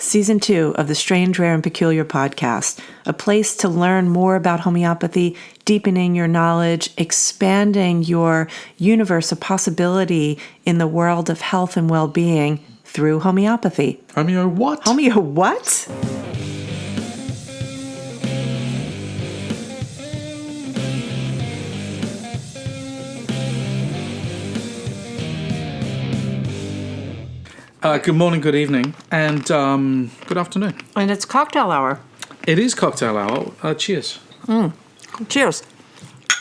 Season 2 of the Strange, Rare, and Peculiar podcast, a place to learn more about homeopathy, deepening your knowledge, expanding your universe of possibility in the world of health and well-being through homeopathy. Homeo what? Homeo what? Good morning, good evening, and good afternoon. And it's cocktail hour. It is cocktail hour. Cheers. Cheers.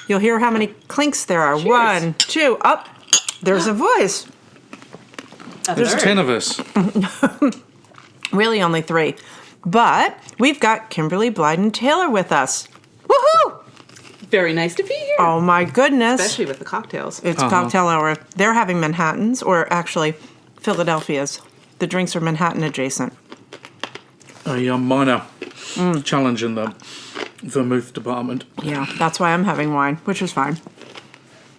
You'll hear how many clinks there are. Cheers. 1, 2, up. There's a voice. There's 10 of us. Really only 3. But we've got Kimberlee Blyden-Taylor with us. Woohoo! Very nice to be here. Oh my goodness. Especially with the cocktails. It's cocktail hour. They're having Manhattans, or actually Philadelphia's. The drinks are Manhattan adjacent. A minor challenge in the vermouth department. Yeah, that's why I'm having wine, which is fine.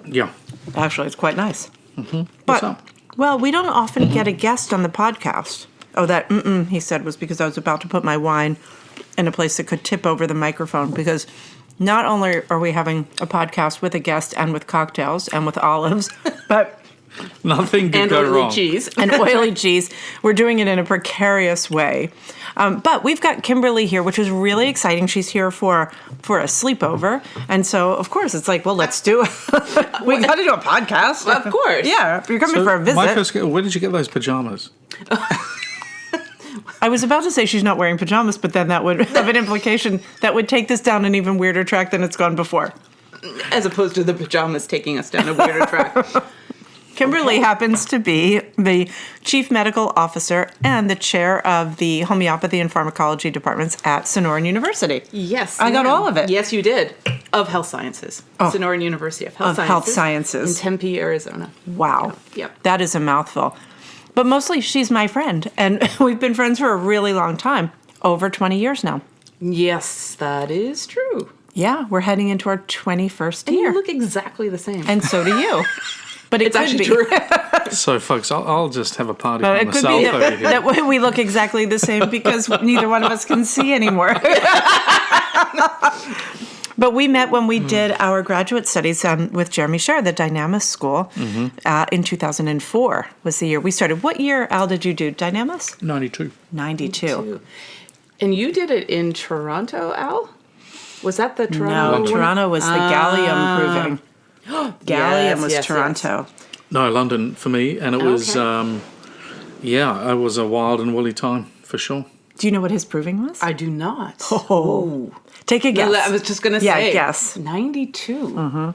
Yeah. Actually, it's quite nice. What's But, up? well, we don't often get a guest on the podcast. Oh, that he said was because I was about to put my wine in a place that could tip over the microphone, because not only are we having a podcast with a guest and with cocktails and with olives, but... Nothing could And go oily wrong. cheese. and oily cheese. We're doing it in a precarious way. But we've got Kimberlee here, which is really exciting. She's here for a sleepover. And so, of course, it's like, well, let's do it. We got to do a podcast. Well, of course. Yeah, you're coming So for a visit. my first, where did you get those pajamas? I was about to say she's not wearing pajamas, but then that would have an implication that would take this down an even weirder track than it's gone before. As opposed to the pajamas taking us down a weirder track. Kimberlee happens to be the Chief Medical Officer and the Chair of the Homeopathy and Pharmacology departments at Sonoran University. Yes. I got all of it. Yes, you did. Of Health Sciences. Sonoran University of Health Of Sciences. Health Sciences. In Tempe, Arizona. Wow. Yep. That is a mouthful. But mostly she's my friend, and we've been friends for a really long time, over 20 years now. Yes, that is true. Yeah, we're heading into our 21st And year. you look exactly the same. And so do you. But it it's could actually be. true. So, folks, I'll just have a party But by it could myself be over here. that we look exactly the same because neither one of us can see anymore. But we met when we did our graduate studies with Jeremy Scher, the Dynamis School, in 2004 was the year we started. What year, Al, did you do Dynamis? 92. 92. And you did it in Toronto, Al? Was that the Toronto No, one? Toronto was the gallium proving. Gallium was yes, Toronto. No, London for me, and it was, Okay. it was a wild and woolly time, for sure. Do you know what his proving was? I do not. Oh. Take a guess. I was just going to Yeah, say. guess. 92. No,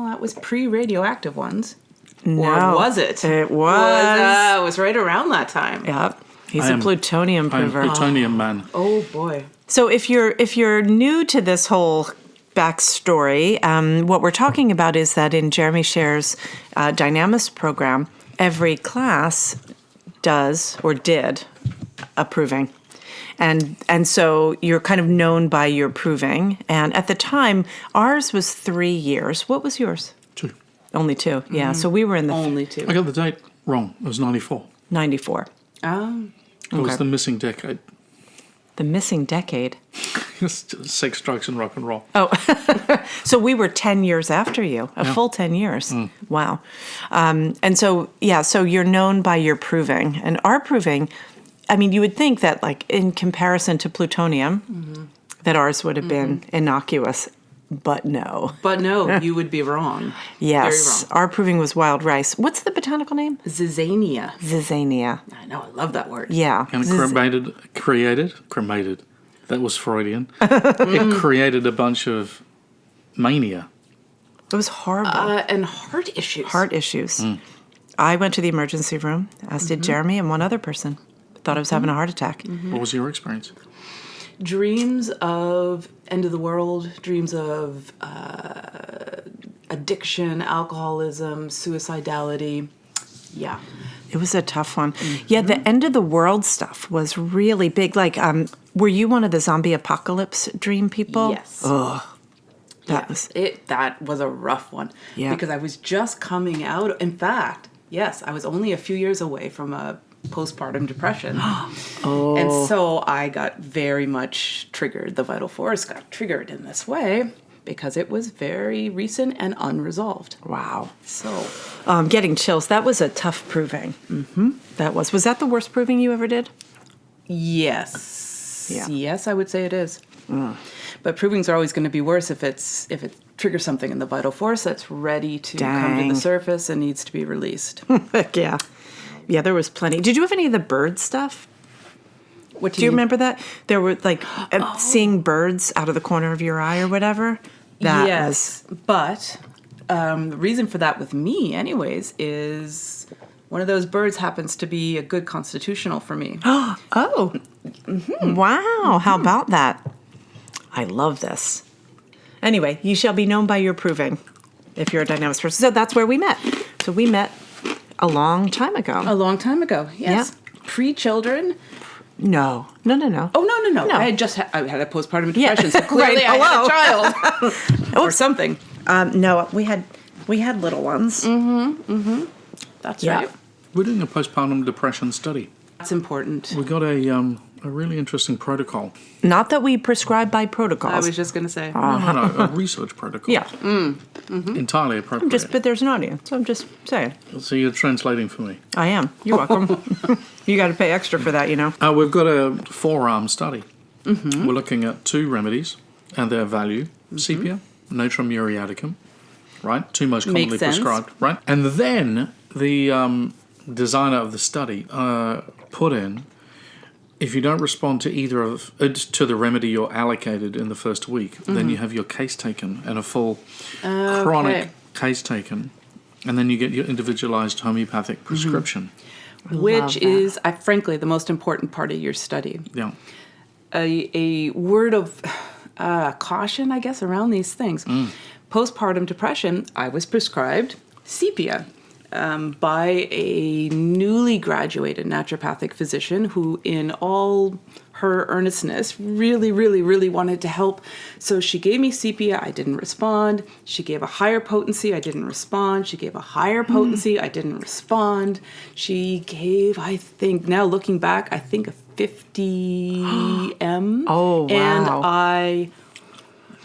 that was pre-radioactive ones. No. Or was it? It was. It was right around that time. Yep. He's I a am- plutonium I'm a prover. plutonium man. Oh, boy. So if you're new to this whole backstory, what we're talking about is that in Jeremy Scher's Dynamis program, every class does or did a proving. And so you're kind of known by your proving. And at the time, ours was 3 years. What was yours? 2. Only 2. Yeah. So we were in the Only 2. I got the date wrong. It was 94. 94. It was the missing decade. The missing decade. Sex, drugs, and rock and roll. Oh, so we were 10 years after you, full 10 years. Wow. And so, so you're known by your proving. And our proving, I mean, you would think that, like, in comparison to plutonium, that ours would have been innocuous, but no. But no, you would be wrong. Yes, Very wrong. our proving was wild rice. What's the botanical name? Zizania. Zizania. I know, I love that word. Yeah. And cremated. That was Freudian. It created a bunch of mania. It was horrible. And heart issues. Heart issues. I went to the emergency room, as did Jeremy and one other person. Thought I was having a heart attack. What was your experience? Dreams of end of the world, dreams of addiction, alcoholism, suicidality. Yeah. It was a tough one. Yeah, the end of the world stuff was really big. Like, were you one of the zombie apocalypse dream people? Yes. Ugh. That was a rough one. Yeah. Because I was just coming out. In fact, yes, I was only a few years away from a postpartum depression. And so I got very much triggered. The vital force got triggered in this way because it was very recent and unresolved. Wow. So Getting chills. That was a tough proving. Mm-hmm. That was. Was that the worst proving you ever did? yes. Yeah. Yes, I would say it is. But provings are always going to be worse if it triggers something in the vital force that's ready to come to Dang. the surface and needs to be released. Heck yeah. Yeah, there was plenty. Did you have any of the bird stuff? What Do you remember that? There were like seeing birds out of the corner of your eye or whatever. That Yes, but the reason for that with me, anyways, is one of those birds happens to be a good constitutional for me. Oh. Wow. How about that? I love this. Anyway, you shall be known by your proving if you're a dynamics person. So that's where we met. So we met a long time ago. A long time ago, yes. Yeah. Pre-children. No. Oh, no. I had a postpartum depression, so clearly right. I had a child. Or something. No, we had little ones. That's Yeah. right. We're doing a postpartum depression study. That's important. We got a really interesting protocol. Not that we prescribe by protocols. I was just going to say. No, a research protocol. Yeah. Entirely appropriate. But there's an audience, so I'm just saying. So you're translating for me. I am. You're welcome. You got to pay extra for that, you know. We've got a 4-arm study. We're looking at 2 remedies and their value. Sepia, Natrum muriaticum, right? 2 most commonly Makes sense. prescribed, right? And then the designer of the study put in, if you don't respond to either of to the remedy you're allocated in the first week, then you have your case taken and a full chronic case taken, and then you get your individualized homeopathic prescription. Which is, frankly, the most important part of your study. Yeah. A word of caution, I guess, around these things. Postpartum depression, I was prescribed sepia by a newly graduated naturopathic physician who, in all her earnestness, really, really, really wanted to help. So she gave me sepia. I didn't respond. She gave a higher potency. I didn't respond. She gave a higher potency. I didn't respond. She gave, I think, now looking back, I think a 50 M. Oh, wow. And I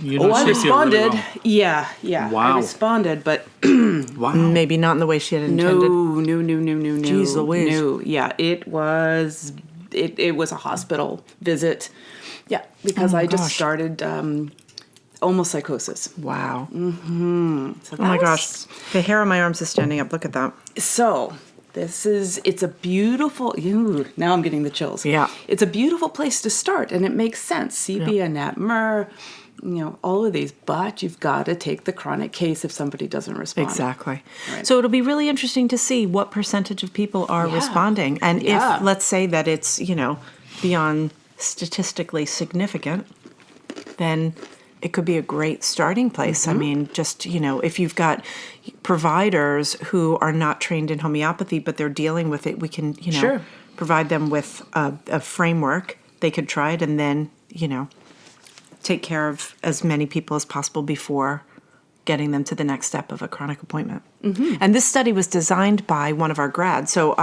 responded. Really well. Yeah. Wow. I responded, but Wow. Maybe not in the way she had intended. no. Jeez Louise. No. Yeah, it was a hospital visit. Yeah, because I just started almost psychosis. Wow. So Oh my gosh. The hair on my arms is standing up. Look at that. So it's a beautiful, now I'm getting the chills. Yeah. It's a beautiful place to start, and it makes sense. Sepia, nat mur, all of these, but you've got to take the chronic case if somebody doesn't respond. Exactly. Right. So it'll be really interesting to see what percentage of people are responding. And if, let's say that it's, beyond statistically significant, then it could be a great starting place. I mean, just, if you've got providers who are not trained in homeopathy, but they're dealing with it, we can, Sure. provide them with a framework. They could try it and then, take care of as many people as possible before getting them to the next step of a chronic appointment. And this study was designed by one of our grads. So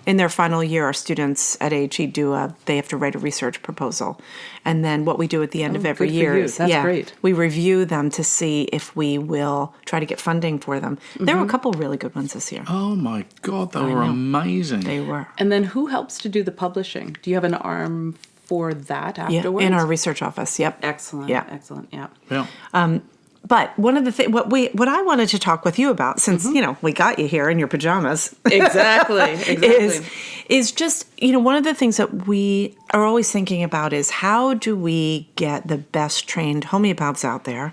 in their final year, our students at AHE they have to write a research proposal. And then what we do at the end of every good for year you. is That's great. we review them to see if we will try to get funding for them. There were a couple really good ones this year. Oh my God, they were amazing. They were. And then who helps to do the publishing? Do you have an arm for that Yeah, afterwards? in our research office. Yep. Excellent. Yeah. Excellent. Yeah. Yeah. But one of the things, what I wanted to talk with you about, since we got you here in your pajamas, Exactly. is just one of the things that we are always thinking about is how do we get the best trained homeopaths out there,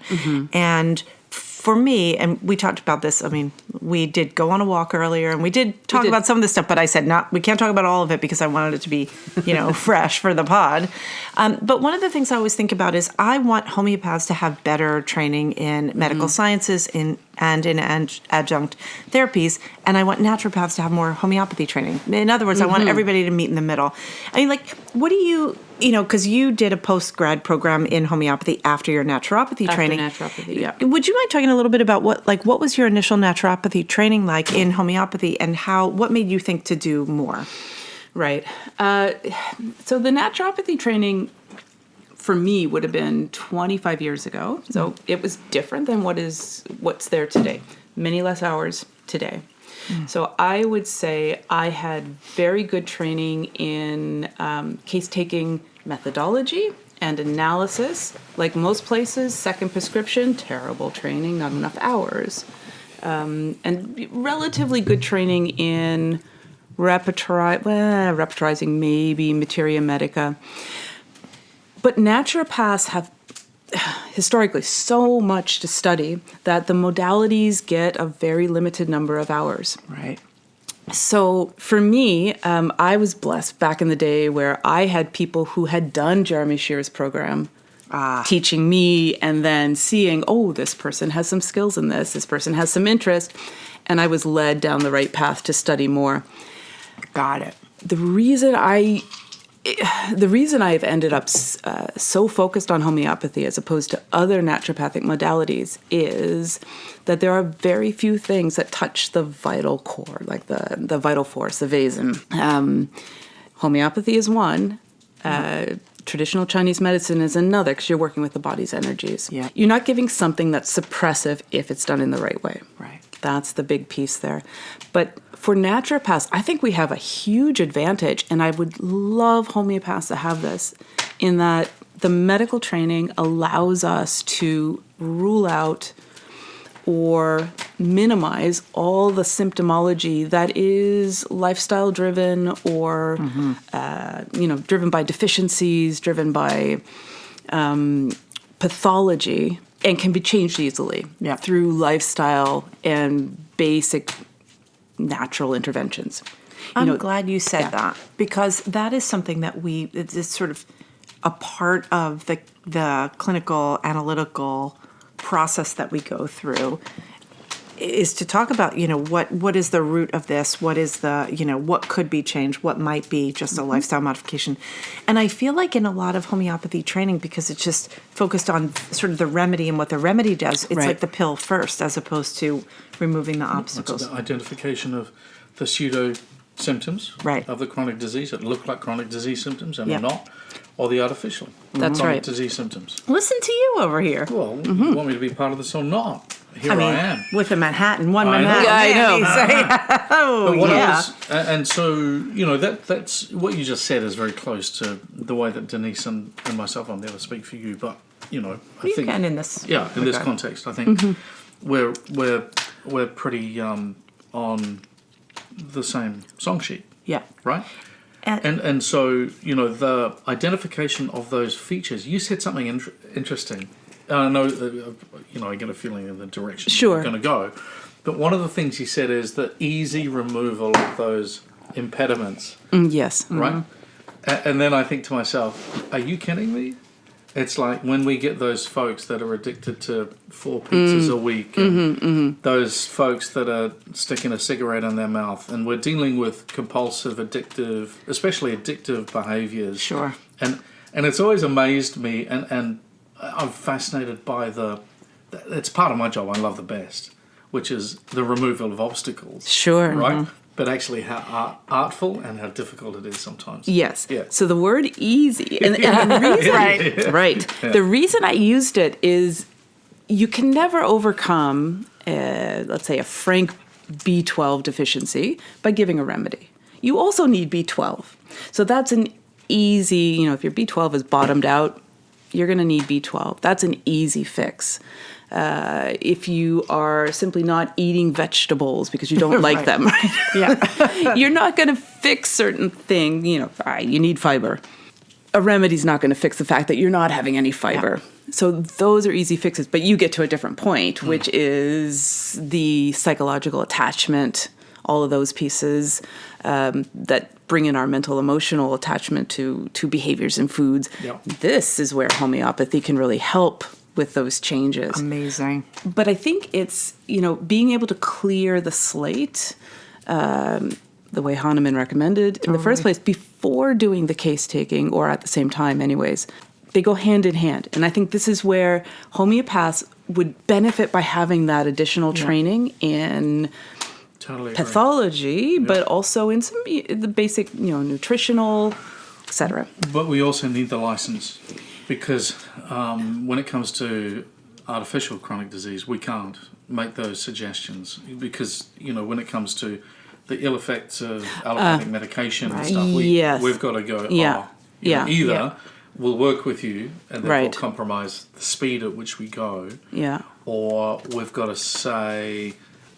and for me, and we talked about this, I mean, we did go on a walk earlier and we did talk about some of this stuff, but I said we can't talk about all of it because I wanted it to be, fresh for the pod. But one of the things I always think about is I want homeopaths to have better training in medical sciences and in adjunct therapies, and I want naturopaths to have more homeopathy training. In other words, I want everybody to meet in the middle. I mean, what do you, because you did a post-grad program in homeopathy after your naturopathy training. After naturopathy, yeah. Would you mind talking a little bit about what was your initial naturopathy training like in homeopathy, and what made you think to do more? Right. So the naturopathy training for me would have been 25 years ago. So it was different than what's there today. Many less hours today. So I would say I had very good training in case-taking methodology and analysis. Like most places, second prescription, terrible training, not enough hours. And relatively good training in repertorizing maybe materia medica. But naturopaths have historically so much to study that the modalities get a very limited number of hours. Right. So for me, I was blessed back in the day where I had people who had done Jeremy Shear's program teaching me and then seeing, oh, this person has some skills in this person has some interest, and I was led down the right path to study more. Got it. The reason I've ended up so focused on homeopathy as opposed to other naturopathic modalities is that there are very few things that touch the vital core, like the vital force, the Vasen. Homeopathy is one. Traditional Chinese medicine is another, because you're working with the body's energies. Yeah. You're not giving something that's suppressive if it's done in the right way. Right. That's the big piece there. But for naturopaths, I think we have a huge advantage, and I would love homeopaths to have this, in that the medical training allows us to rule out or minimize all the symptomology that is lifestyle driven or driven by deficiencies, driven by pathology, and can be changed easily through lifestyle and basic natural interventions. I'm glad you said that, because that is something that it's sort of a part of the clinical analytical process that we go through, is to talk about, what is the root of this? What is what could be changed? What might be just a lifestyle modification? And I feel like in a lot of homeopathy training, because it's just focused on sort of the remedy and what the remedy does, it's like the pill first, as opposed to removing the obstacles. It's the identification of the pseudo symptoms of the chronic disease that look like chronic disease symptoms and are not, or the artificial chronic disease symptoms. Listen to you over here. Well, you want me to be part of this or not? Here I am. With a Manhattan, Manhattan. Yeah, I know. And so, that's what you just said is very close to the way that Denise and myself, I'll never speak for you, but, I think... can in this. Yeah, in this context, I think we're pretty on the same song sheet. Yeah. Right? And so, the identification of those features, you said something interesting. I know, I get a feeling in the direction you're going to go. But one of the things you said is the easy removal of those impediments. Yes. Right? And then I think to myself, are you kidding me? It's like when we get those folks that are addicted to 4 pizzas a week, and those folks that are sticking a cigarette in their mouth, and we're dealing with compulsive, addictive, especially addictive behaviors. Sure. And it's always amazed me, and I'm fascinated by it's part of my job I love the best, which is the removal of obstacles. Sure. Right? But actually how artful and how difficult it is sometimes. Yes. Yeah. So the word easy, and the reason, the reason I used it is you can never overcome, let's say, a frank B12 deficiency by giving a remedy. You also need B12. So that's an easy, if your B12 is bottomed out, you're going to need B12. That's an easy fix. If you are simply not eating vegetables because you don't like them, you're not going to fix certain things. You need fiber. A remedy's not going to fix the fact that you're not having any fiber. Yeah. So those are easy fixes, but you get to a different point, which is the psychological attachment, all of those pieces that bring in our mental, emotional attachment to behaviors and foods. Yep. This is where homeopathy can really help with those changes. Amazing. But I think it's, being able to clear the slate, the way Hahnemann recommended in the first place, before doing the case taking, or at the same time anyways. They go hand in hand. And I think this is where homeopaths would benefit by having that additional training in Totally agree. pathology, but also in some the basic, nutritional, etc. But we also need the license because when it comes to artificial chronic disease, we can't make those suggestions because, when it comes to the ill effects of allopathic medication and stuff, we've got to go, either we'll work with you and therefore compromise the speed at which we go, or we've got to say,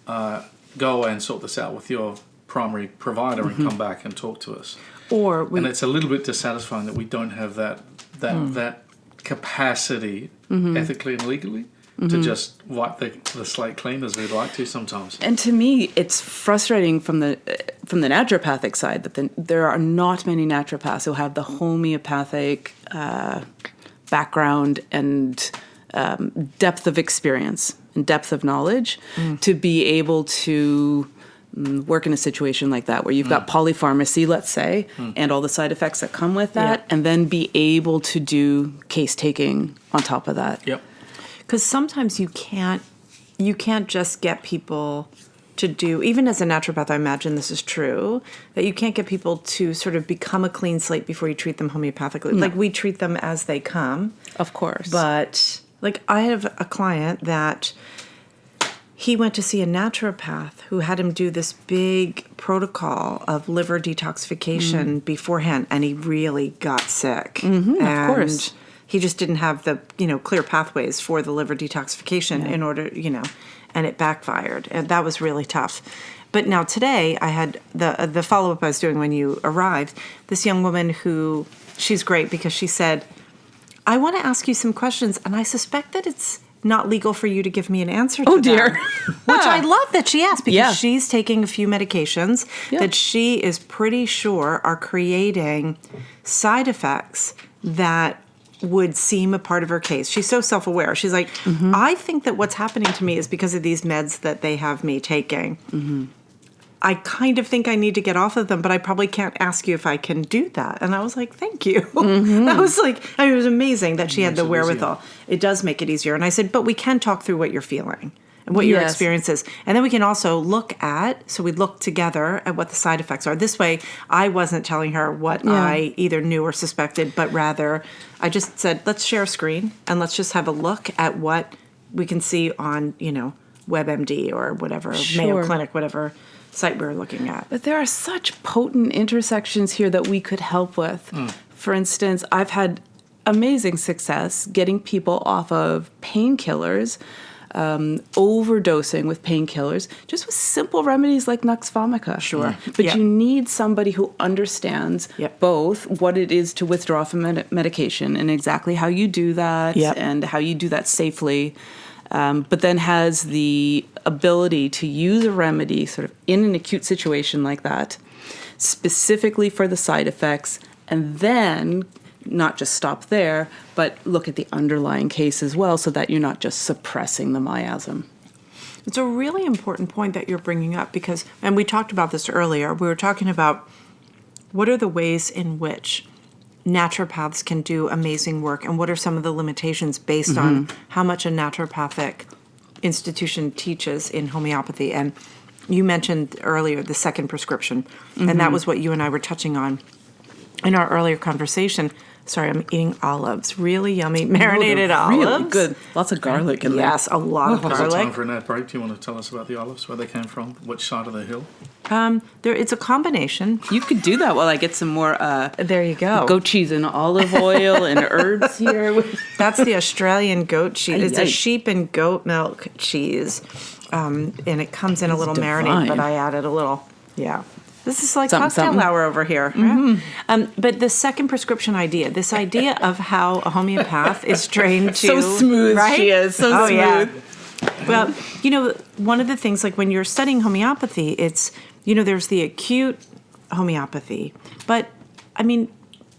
go away and sort this out with your primary provider and come back and talk to us. And it's a little bit dissatisfying that we don't have that capacity ethically and legally to just wipe the slate clean as we'd like to sometimes. And to me, it's frustrating from the naturopathic side that there are not many naturopaths who have the homeopathic background and depth of experience and depth of knowledge to be able to work in a situation like that where you've got polypharmacy, let's say, and all the side effects that come with that, and then be able to do case taking on top of that. Yep. Because sometimes you can't just get people to do, even as a naturopath, I imagine this is true, that you can't get people to sort of become a clean slate before you treat them homeopathically. No. Like we treat them as they come. Of course. But like I have a client that he went to see a naturopath who had him do this big protocol of liver detoxification beforehand, and he really got sick. Of course. He just didn't have the, clear pathways for the liver detoxification in order, and it backfired. And that was really tough. But now today I had the follow-up I was doing when you arrived, this young woman who, she's great because she said, I want to ask you some questions, and I suspect that it's not legal for you to give me an answer to Oh, dear. them. Which I love that she asked because she's taking a few medications that she is pretty sure are creating side effects that would seem a part of her case. She's so self-aware. She's like, I think that what's happening to me is because of these meds that they have me taking. I kind of think I need to get off of them, but I probably can't ask you if I can do that. And I was like, thank you. That was it was amazing that she had the wherewithal. It does make it easier. And I said, but we can talk through what you're feeling and what your experience is. And then we can also look together at what the side effects are. This way, I wasn't telling her what I either knew or suspected, but rather I just said, let's share a screen and let's just have a look at what we can see on, WebMD or whatever, Mayo Clinic, whatever site we were looking at. But there are such potent intersections here that we could help with. For instance, I've had amazing success getting people off of painkillers, overdosing with painkillers, just with simple remedies like Nux vomica. Sure. But you need somebody who understands both what it is to withdraw from medication and exactly how you do that and how you do that safely. But then has the ability to use a remedy sort of in an acute situation like that, specifically for the side effects, and then not just stop there, but look at the underlying case as well so that you're not just suppressing the miasm. It's a really important point that you're bringing up because, and we talked about this earlier, we were talking about what are the ways in which naturopaths can do amazing work and what are some of the limitations based on how much a naturopathic institution teaches in homeopathy. And you mentioned earlier the second prescription, and that was what you and I were touching on in our earlier conversation. Sorry, I'm eating olives. Really yummy marinated olives. Really good. Lots of garlic in there. Yes, a lot of Is it garlic. time for an ad break? Do you want to tell us about the olives, where they came from, which side of the hill? It's a combination. You could do that while I get some more There you go. goat cheese and olive oil and herbs here. That's the Australian goat cheese. It's a sheep and goat milk cheese. And it comes in a little marinade, but I added a little, This is like cocktail hour over here. But the second prescription idea, this idea of how a homeopath is trained to... So smooth she is, so smooth. Yeah. Well, one of the things, like when you're studying homeopathy, it's, there's the acute homeopathy. But,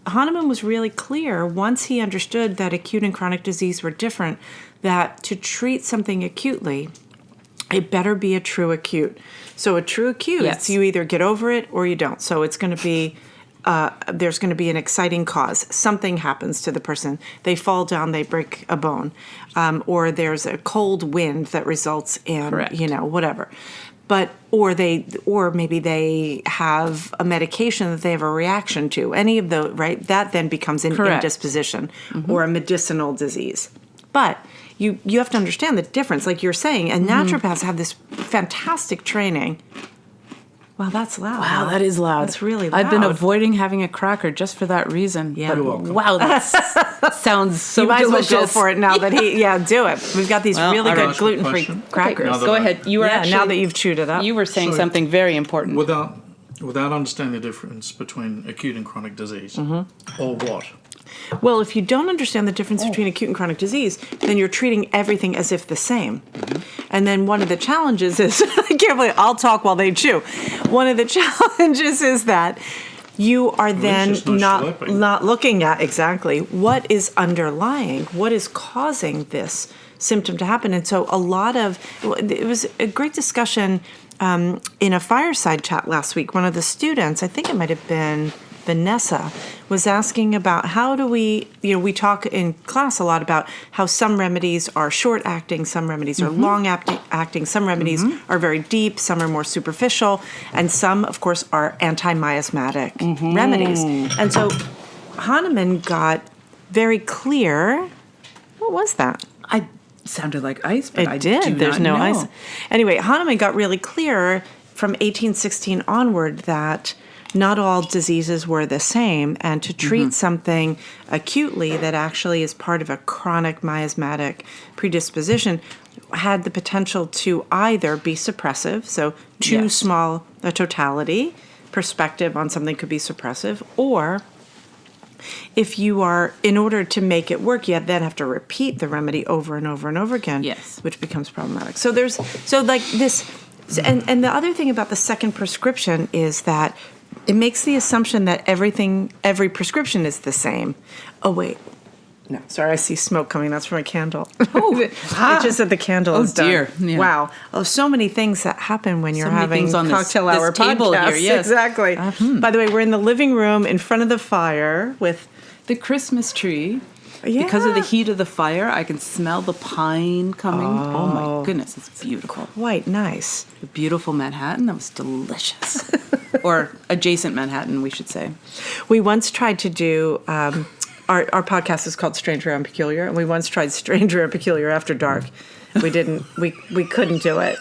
Hahnemann was really clear once he understood that acute and chronic disease were different, that to treat something acutely, it better be a true acute. So a true acute, you either get over it or you don't. So it's going to be, there's going to be an exciting cause. Something happens to the person. They fall down, they break a bone. Or there's a cold wind that results in, whatever. or maybe they have a medication that they have a reaction to. Any of the, right? That then becomes an indisposition or a medicinal disease. But you have to understand the difference, like you're saying, and naturopaths have this fantastic training. Wow, that's loud. Wow, that is loud. That's really loud. I've been avoiding having a cracker just for that reason. Yeah. But You're welcome. wow, that sounds so You might delicious. as well go for it now that do it. We've got these really I good ask you a gluten-free question? crackers. Now that Go ahead. You were actually, now that you've chewed it up. you were saying So- something very important. Without understanding the difference between acute and chronic disease, or what? Well, if you don't understand the difference between acute and chronic disease, then you're treating everything as if the same. And then one of the challenges is, I can't believe, I'll talk while they chew. One of the challenges is that you are then just no slurping. not looking at exactly what is underlying, what is causing this symptom to happen. And so it was a great discussion in a fireside chat last week. One of the students, I think it might have been Vanessa, was asking about how do we talk in class a lot about how some remedies are short-acting, some remedies are long-acting, some remedies are very deep, some are more superficial, and some, of course, are anti-miasmatic remedies. And so Hahnemann got very clear. What was that? I sounded like ice, but I did. do There's not no know. ice. Anyway, Hahnemann got really clear from 1816 onward that not all diseases were the same, and to treat something acutely that actually is part of a chronic miasmatic predisposition had the potential to either be suppressive, so too small a totality perspective on something could be suppressive, or if you are, in order to make it work, you then have to repeat the remedy over and over and over again, which becomes problematic. So the other thing about the second prescription is that it makes the assumption that every prescription is the same. Oh, wait. No, sorry, I see smoke coming. That's from a candle. Oh, It's just that the candle is done. dear. Yeah. Wow. Oh, so many things that happen when you're many having things on cocktail this hour table podcasts. here, yes. Exactly. By the way, we're in the living room in front of the fire with... The Christmas tree. Because of the heat of the fire, I can smell the pine coming. Oh my goodness, it's beautiful. Quite nice. The beautiful Manhattan, that was delicious. Or adjacent Manhattan, we should say. We once tried to do... Our podcast is called Stranger and Peculiar, and we once tried Stranger and Peculiar After Dark. We didn't. We couldn't do it.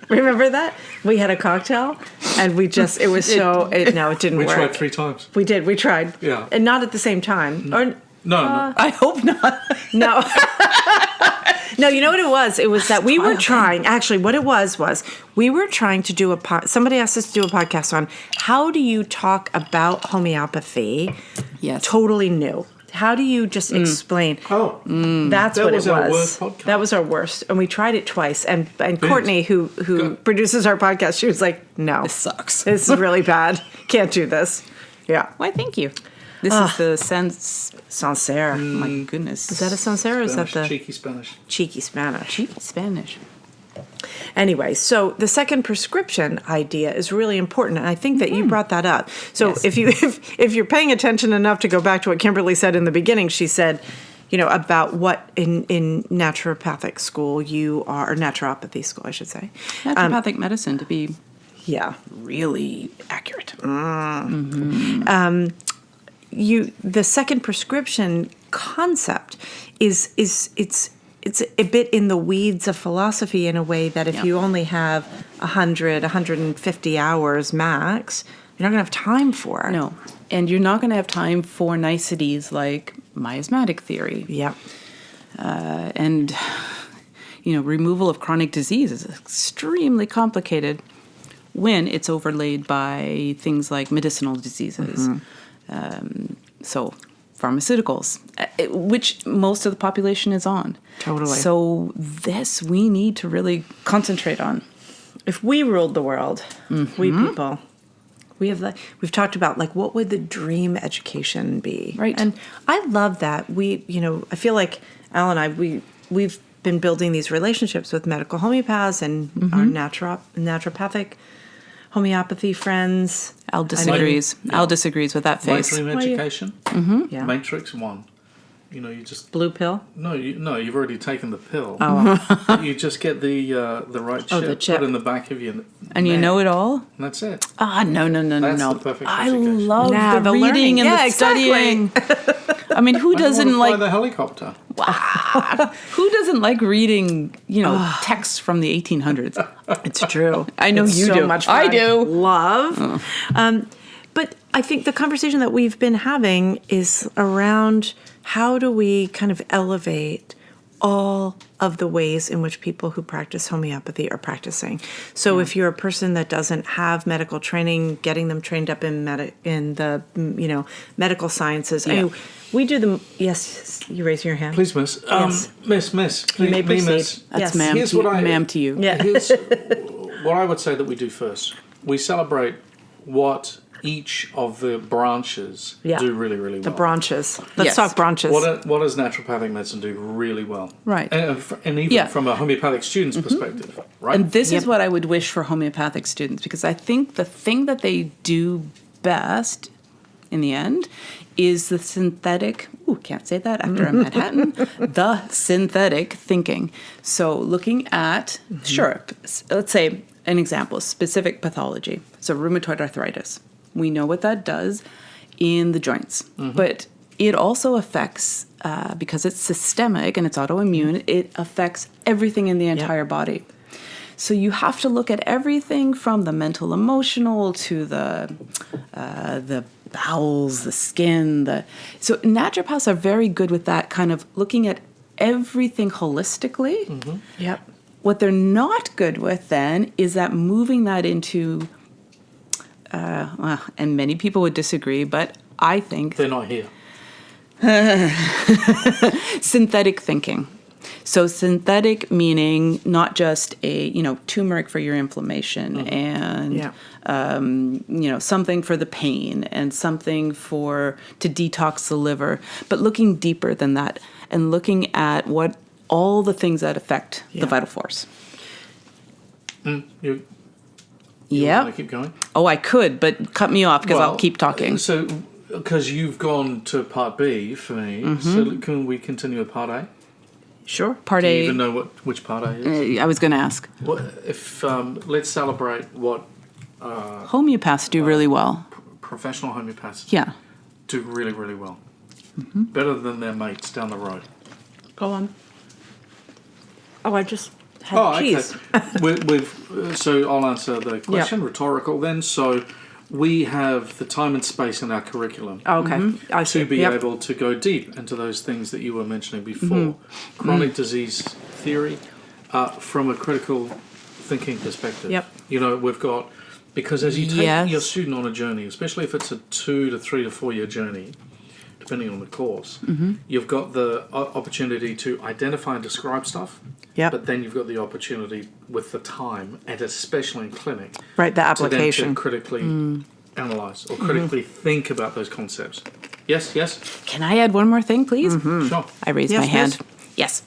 Remember that? We had a cocktail, and we just... It was so... it didn't work. We tried 3 times. We did. We tried. Yeah. And not at the same time. Or No. I hope not. no. No, you know what it was? It was that we were trying... Actually, what it was we were trying to do somebody asked us to do a podcast on how do you talk about homeopathy totally new. How do you just explain? That's what it was. That was our worst podcast. That was our worst. And we tried it twice. And Courtney, who produces our podcast, she was like, no. This sucks. This is really bad. Can't do this. Yeah. Why, thank you. This is the Sancerre. My goodness. Is that a Sancerre or is that the... Cheeky Spanish. Cheeky Spanish. Cheap Spanish? Anyway, so the second prescription idea is really important, and I think that you brought that up. So if you're paying attention enough to go back to what Kimberlee said in the beginning, she said, about what in naturopathic school you are, or naturopathy school, I should say. Naturopathic medicine, to be really accurate. The second prescription concept is it's a bit in the weeds of philosophy in a way that if you only have 150 hours max, you're not going to have time for. No. And you're not going to have time for niceties like miasmatic theory. Yeah. And, removal of chronic disease is extremely complicated when it's overlaid by things like medicinal diseases. So pharmaceuticals, which most of the population is on. Totally. So this we need to really concentrate on. If we ruled the world, we people, we've talked about what would the dream education be? Right. And I love that. I feel like Al and I, we've been building these relationships with medical homeopaths and our naturopathic homeopathy friends. Al disagrees. Al disagrees with that face. Mainstream education. Yeah. Matrix 1. you just Blue pill? no, you've already taken the pill. Oh. You just get the right chip, the chip. put in the back of your And you neck, know it all? and that's it. No. That's No. the perfect I education. love Nah, the the reading learning. and Yeah, the studying. I mean, who I don't doesn't want to fly like the helicopter? who doesn't like reading, texts from the 1800s? It's true. I know It's you so do. Much I fun. do. Love. But I think the conversation that we've been having is around how do we kind of elevate all of the ways in which people who practice homeopathy are practicing. So if you're a person that doesn't have medical training, getting them trained up in the medical sciences. Yeah. I mean, we do them. Yes, you raise your hand. Please, miss. Yes. Miss. You may Please, proceed. miss. That's Yes. ma'am, Here's to, what I- ma'am to you. Yeah. Here's what I would say that we do first. We celebrate what each of the branches Yeah. do really, really well. The branches. Let's Yes. talk branches. What does naturopathic medicine do really well? Right. And even Yeah. from a homeopathic student's perspective, right? And this is Yep. what I would wish for homeopathic students, because I think the thing that they do best in the end is the synthetic, can't say that after a Manhattan, the synthetic thinking. So looking at, let's say an example, specific pathology. So rheumatoid arthritis. We know what that does in the joints, but it also affects, because it's systemic and it's autoimmune, it affects everything in the entire body. So you have to look at everything from the mental, emotional to the bowels, the skin. So naturopaths are very good with that kind of looking at everything holistically. Yep. What they're not good with then is that moving that into, and many people would disagree, but I think They're not here. synthetic thinking. So synthetic meaning not just a, turmeric for your inflammation and, something for the pain and something to detox the liver, but looking deeper than that and looking at what all the things that affect the vital force. You Yep. want to keep going? Oh, I could, but cut me off because I'll keep talking. So, because you've gone to part B for me, so can we continue with part A? Sure. Part Do you A. even know which part A is? I was going to ask. What if let's celebrate what Homeopaths do really well. professional homeopaths Yeah. do really, really well. Better than their mates down the road. Go on. Oh, I just had cheese. Okay. So I'll answer the question, rhetorical then. So we have the time and space in our curriculum Oh, okay. I see. to be able to go deep into those things that you were mentioning before. Chronic disease theory from a critical thinking perspective. Yep. We've got, because as you take Yes. your student on a journey, especially if it's a 2 to 3 to 4 year journey, depending on the course, you've got the opportunity to identify and describe stuff. Yep. But then you've got the opportunity with the time, and especially in clinic, Right, the application. to critically analyze or critically think about those concepts. Yes. Can I add one more thing, please? Sure. I raised Yes, my hand. yes.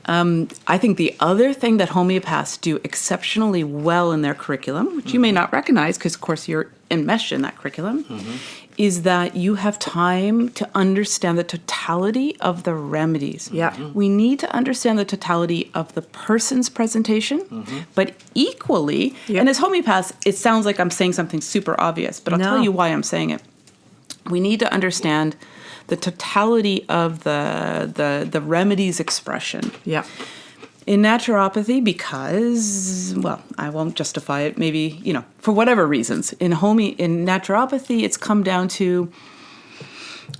Yes. I think the other thing that homeopaths do exceptionally well in their curriculum, which you may not recognize because, of course, you're enmeshed in that curriculum, is that you have time to understand the totality of the remedies. Yeah. We need to understand the totality of the person's presentation, but equally, and as homeopaths, it sounds like I'm saying something super obvious, but I'll No. tell you why I'm saying it. We need to understand the totality of the remedies expression. Yeah. In naturopathy, because, well, I won't justify it, maybe, for whatever reasons. In naturopathy, it's come down to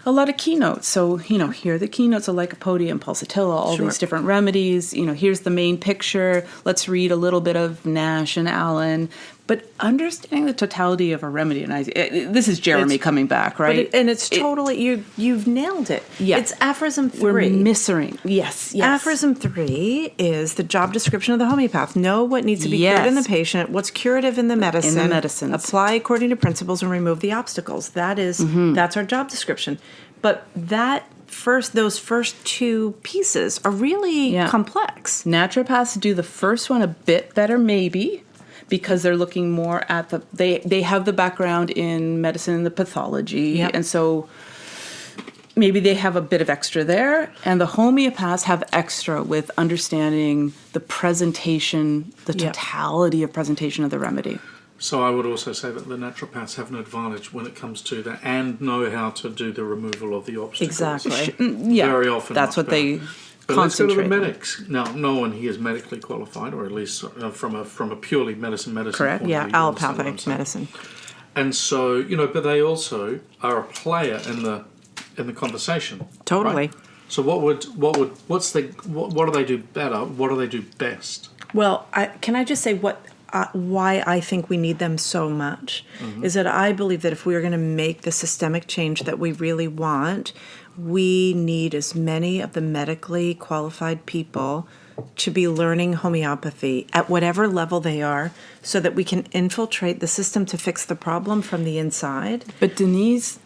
a lot of keynotes. So, here are the keynotes of Lycopodium, Pulsatilla, all these different remedies. Here's the main picture. Let's read a little bit of Nash and Allen. But understanding the totality of a remedy, and this is Jeremy coming back, right? But it's totally, you've nailed it. Yeah. It's aphorism 3. We're missing. Yes. Aphorism 3 is the job description of the homeopath. Know what needs to be cured in the patient, what's curative in the medicine. In the medicines. Apply according to principles and remove the obstacles. That's our job description. But those first 2 pieces are really complex. Naturopaths do the first one a bit better, maybe, because they're looking more at they have the background in medicine and the pathology, and so maybe they have a bit of extra there, and the homeopaths have extra with understanding the presentation, the totality of presentation of the remedy. So I would also say that the naturopaths have an advantage when it comes to that and know how to do the removal of the obstacles. Exactly. Yeah. Very often. That's what they But let's go to the concentrate on. medics. Now, no one here is medically qualified, or at least from a purely medicine Correct. point Yeah, of view. You understand what I'm allopathic saying? medicine. And so, but they also are a player in the conversation. Totally. Right? So what do they do better? What do they do best? Well, can I just say why I think we need them so much is that I believe that if we are going to make the systemic change that we really want, we need as many of the medically qualified people to be learning homeopathy at whatever level they are so that we can infiltrate the system to fix the problem from the inside. But Denise,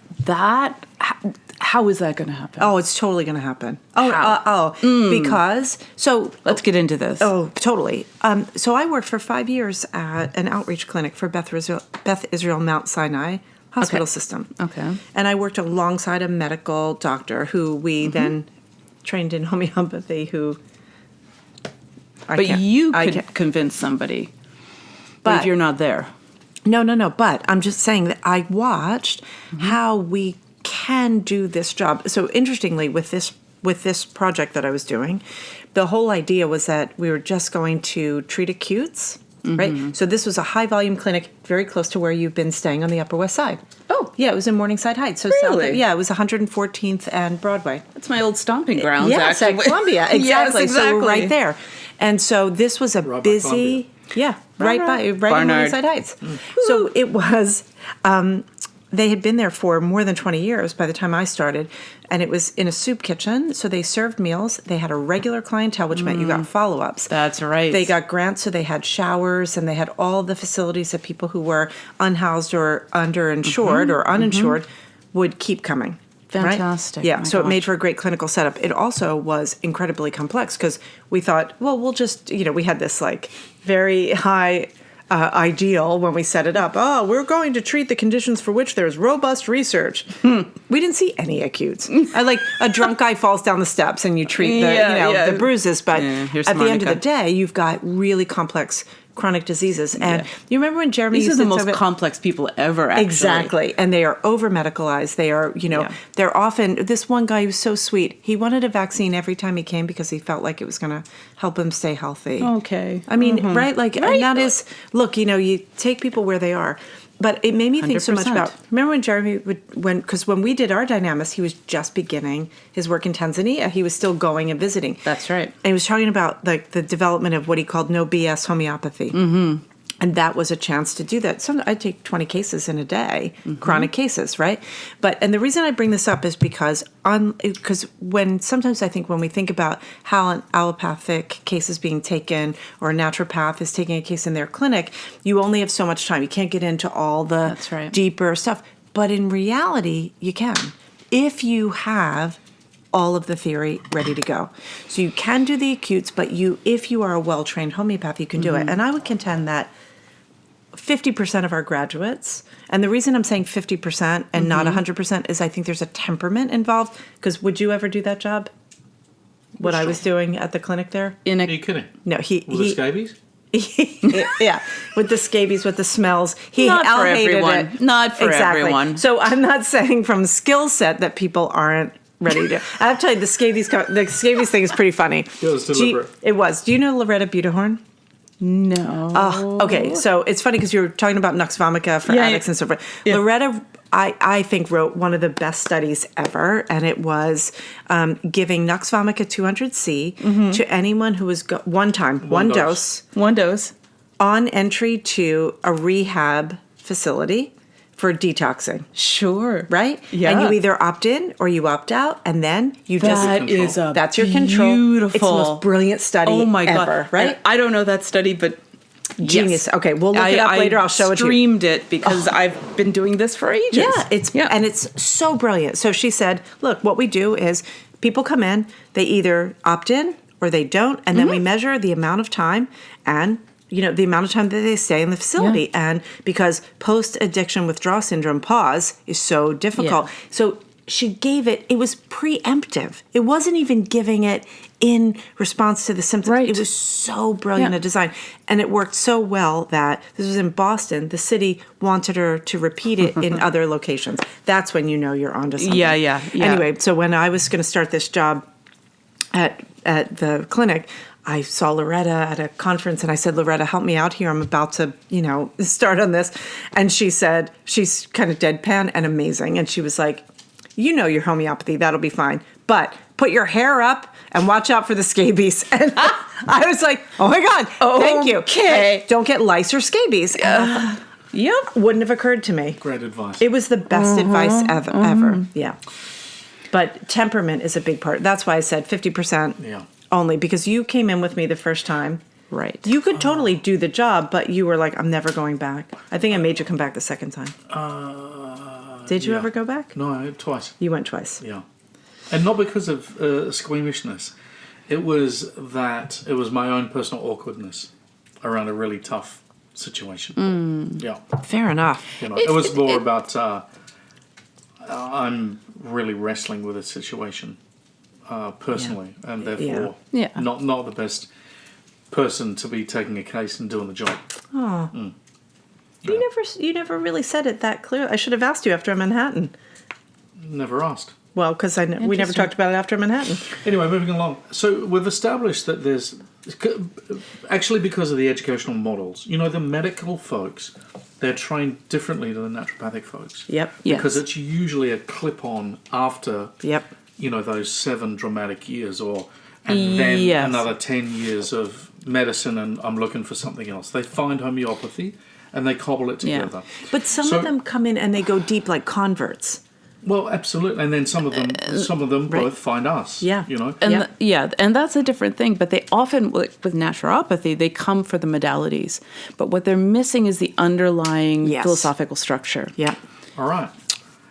how is that going to happen? Oh, it's totally going to happen. How? Because, so... Let's get into this. Oh, totally. So I worked for 5 years at an outreach clinic for Beth Israel Mount Sinai Hospital System. Okay. And I worked alongside a medical doctor who we then trained in homeopathy who... But you could convince somebody. But if you're not there. No. But I'm just saying that I watched how we can do this job. So interestingly, with this project that I was doing, the whole idea was that we were just going to treat acutes, right? So this was a high volume clinic very close to where you've been staying on the Upper West Side. Oh. Yeah, it was in Morningside Heights. So really? It was 114th and Broadway. That's my old stomping grounds, Yes, actually. at Columbia. Exactly. Yes, exactly. So we're right there. And so this was a Right by busy... Yeah, right in Morningside Heights. So it was... they had been there for more than 20 years by the time I started, and it was in a soup kitchen, so they served meals. They had a regular clientele, which meant you got follow-ups. That's right. They got grants, so they had showers, and they had all the facilities that people who were unhoused or underinsured or uninsured would keep coming. Fantastic. Right? Yeah, My so it gosh. made for a great clinical setup. It also was incredibly complex because we thought, well, we'll just, we had this like very high ideal when we set it up. Oh, we're going to treat the conditions for which there's robust research. We didn't see any acutes. Like a drunk guy falls down the steps and you treat the bruises, but here's at the end of Monica. the day, you've got really complex chronic diseases. And you remember when Jeremy These used are the to most talk about- complex people ever, actually. Exactly. And they are over medicalized. They are, they're often, this one guy was so sweet. He wanted a vaccine every time he came because he felt like it was going to help him stay healthy. Okay. I mean, right? Like, and that is, look, you take people where they are. But it made me think so much 100%. about, remember when Jeremy because when we did our dynamics, he was just beginning his work in Tanzania. He was still going and visiting. That's right. And he was talking about like the development of what he called no BS homeopathy. Mm-hmm. And that was a chance to do that. I'd take 20 cases in a day, chronic cases, right? And the reason I bring this up is because sometimes I think when we think about how an allopathic case is being taken or a naturopath is taking a case in their clinic, you only have so much time. You can't get into all the That's right. deeper stuff. But in reality, you can. If you have all of the theory ready to go. So you can do the acutes, but if you are a well-trained homeopath, you can do it. And I would contend that 50% of our graduates, and the reason I'm saying 50% and not 100% is I think there's a temperament involved, because would you ever do that job? What I was doing at the clinic there? Are you kidding? No, With the scabies? yeah, with the scabies, with the smells. Not for Al hated everyone. it. Not for Exactly. everyone. So I'm not saying from skill set that people aren't ready to. I have to tell you, the scabies thing is pretty funny. It was deliberate. It was. Do you know Loretta Butehorn? No. Okay, so it's funny because you were talking about Nux vomica for addicts and so forth. Yeah. Loretta, I think, wrote one of the best studies ever, and it was giving Nux vomica 200C to anyone who was one dose One dose. on entry to a rehab facility for detoxing, Sure. right? Yeah. And you either opt in or you opt out, and then you That is a that's your control. beautiful. It's the most brilliant study Oh my ever, God. right? And I don't know that study, but Genius. yes. Okay, we'll look it up later. I'll show it to you. I streamed it because I've been doing this for ages. Yeah, and it's so brilliant. So she said, look, what we do is people come in, they either opt in or they don't, and then we measure the amount of time and the amount of time that they stay in the facility. Yeah. And because post-addiction withdrawal syndrome pause is so difficult. Yeah. So she gave it was preemptive. It wasn't even giving it in response to the symptoms. Right. It was so brilliant Yeah. a design. And it worked so well that this was in Boston. The city wanted her to repeat it in other locations. That's when you know you're onto something. Yeah. Anyway, so when I was going to start this job at the clinic, I saw Loretta at a conference and I said, Loretta, help me out here. I'm about to, start on this. And she said, she's kind of deadpan and amazing. And she was like, you know your homeopathy, that'll be fine. But put your hair up and watch out for the scabies. And I was like, oh my God, thank you. Okay. Don't get lice or scabies. Yep. Wouldn't have occurred to me. Great advice. It was the best advice ever. Yeah. But temperament is a big part. That's why I said 50% only, because you came in with me the first time. Right. You could totally do the job, but you were like, I'm never going back. I think I made you come back the second time. Did you ever go back? No, twice. You went twice. Yeah. And not because of squeamishness. It was my own personal awkwardness around a really tough situation. Yeah. Fair enough. It was more about I'm really wrestling with a situation personally, and therefore not the best person to be taking a case and doing the job. Oh. You never really said it that clearly. I should have asked you after Manhattan. Never asked. Well, because we never talked about it after Manhattan. Anyway, moving along. So we've established that there's actually, because of the educational models, the medical folks, they're trained differently to the naturopathic folks. Yep. Because it's usually a clip-on after. Yep. Those 7 dramatic years, and then another 10 years of medicine, and I'm looking for something else. They find homeopathy and they cobble it together. But some of them come in and they go deep like converts. Well, absolutely, and then some of them both find us. Yeah, and that's a different thing. But they often, with naturopathy, they come for the modalities. But what they're missing is the underlying philosophical structure. Yeah. All right.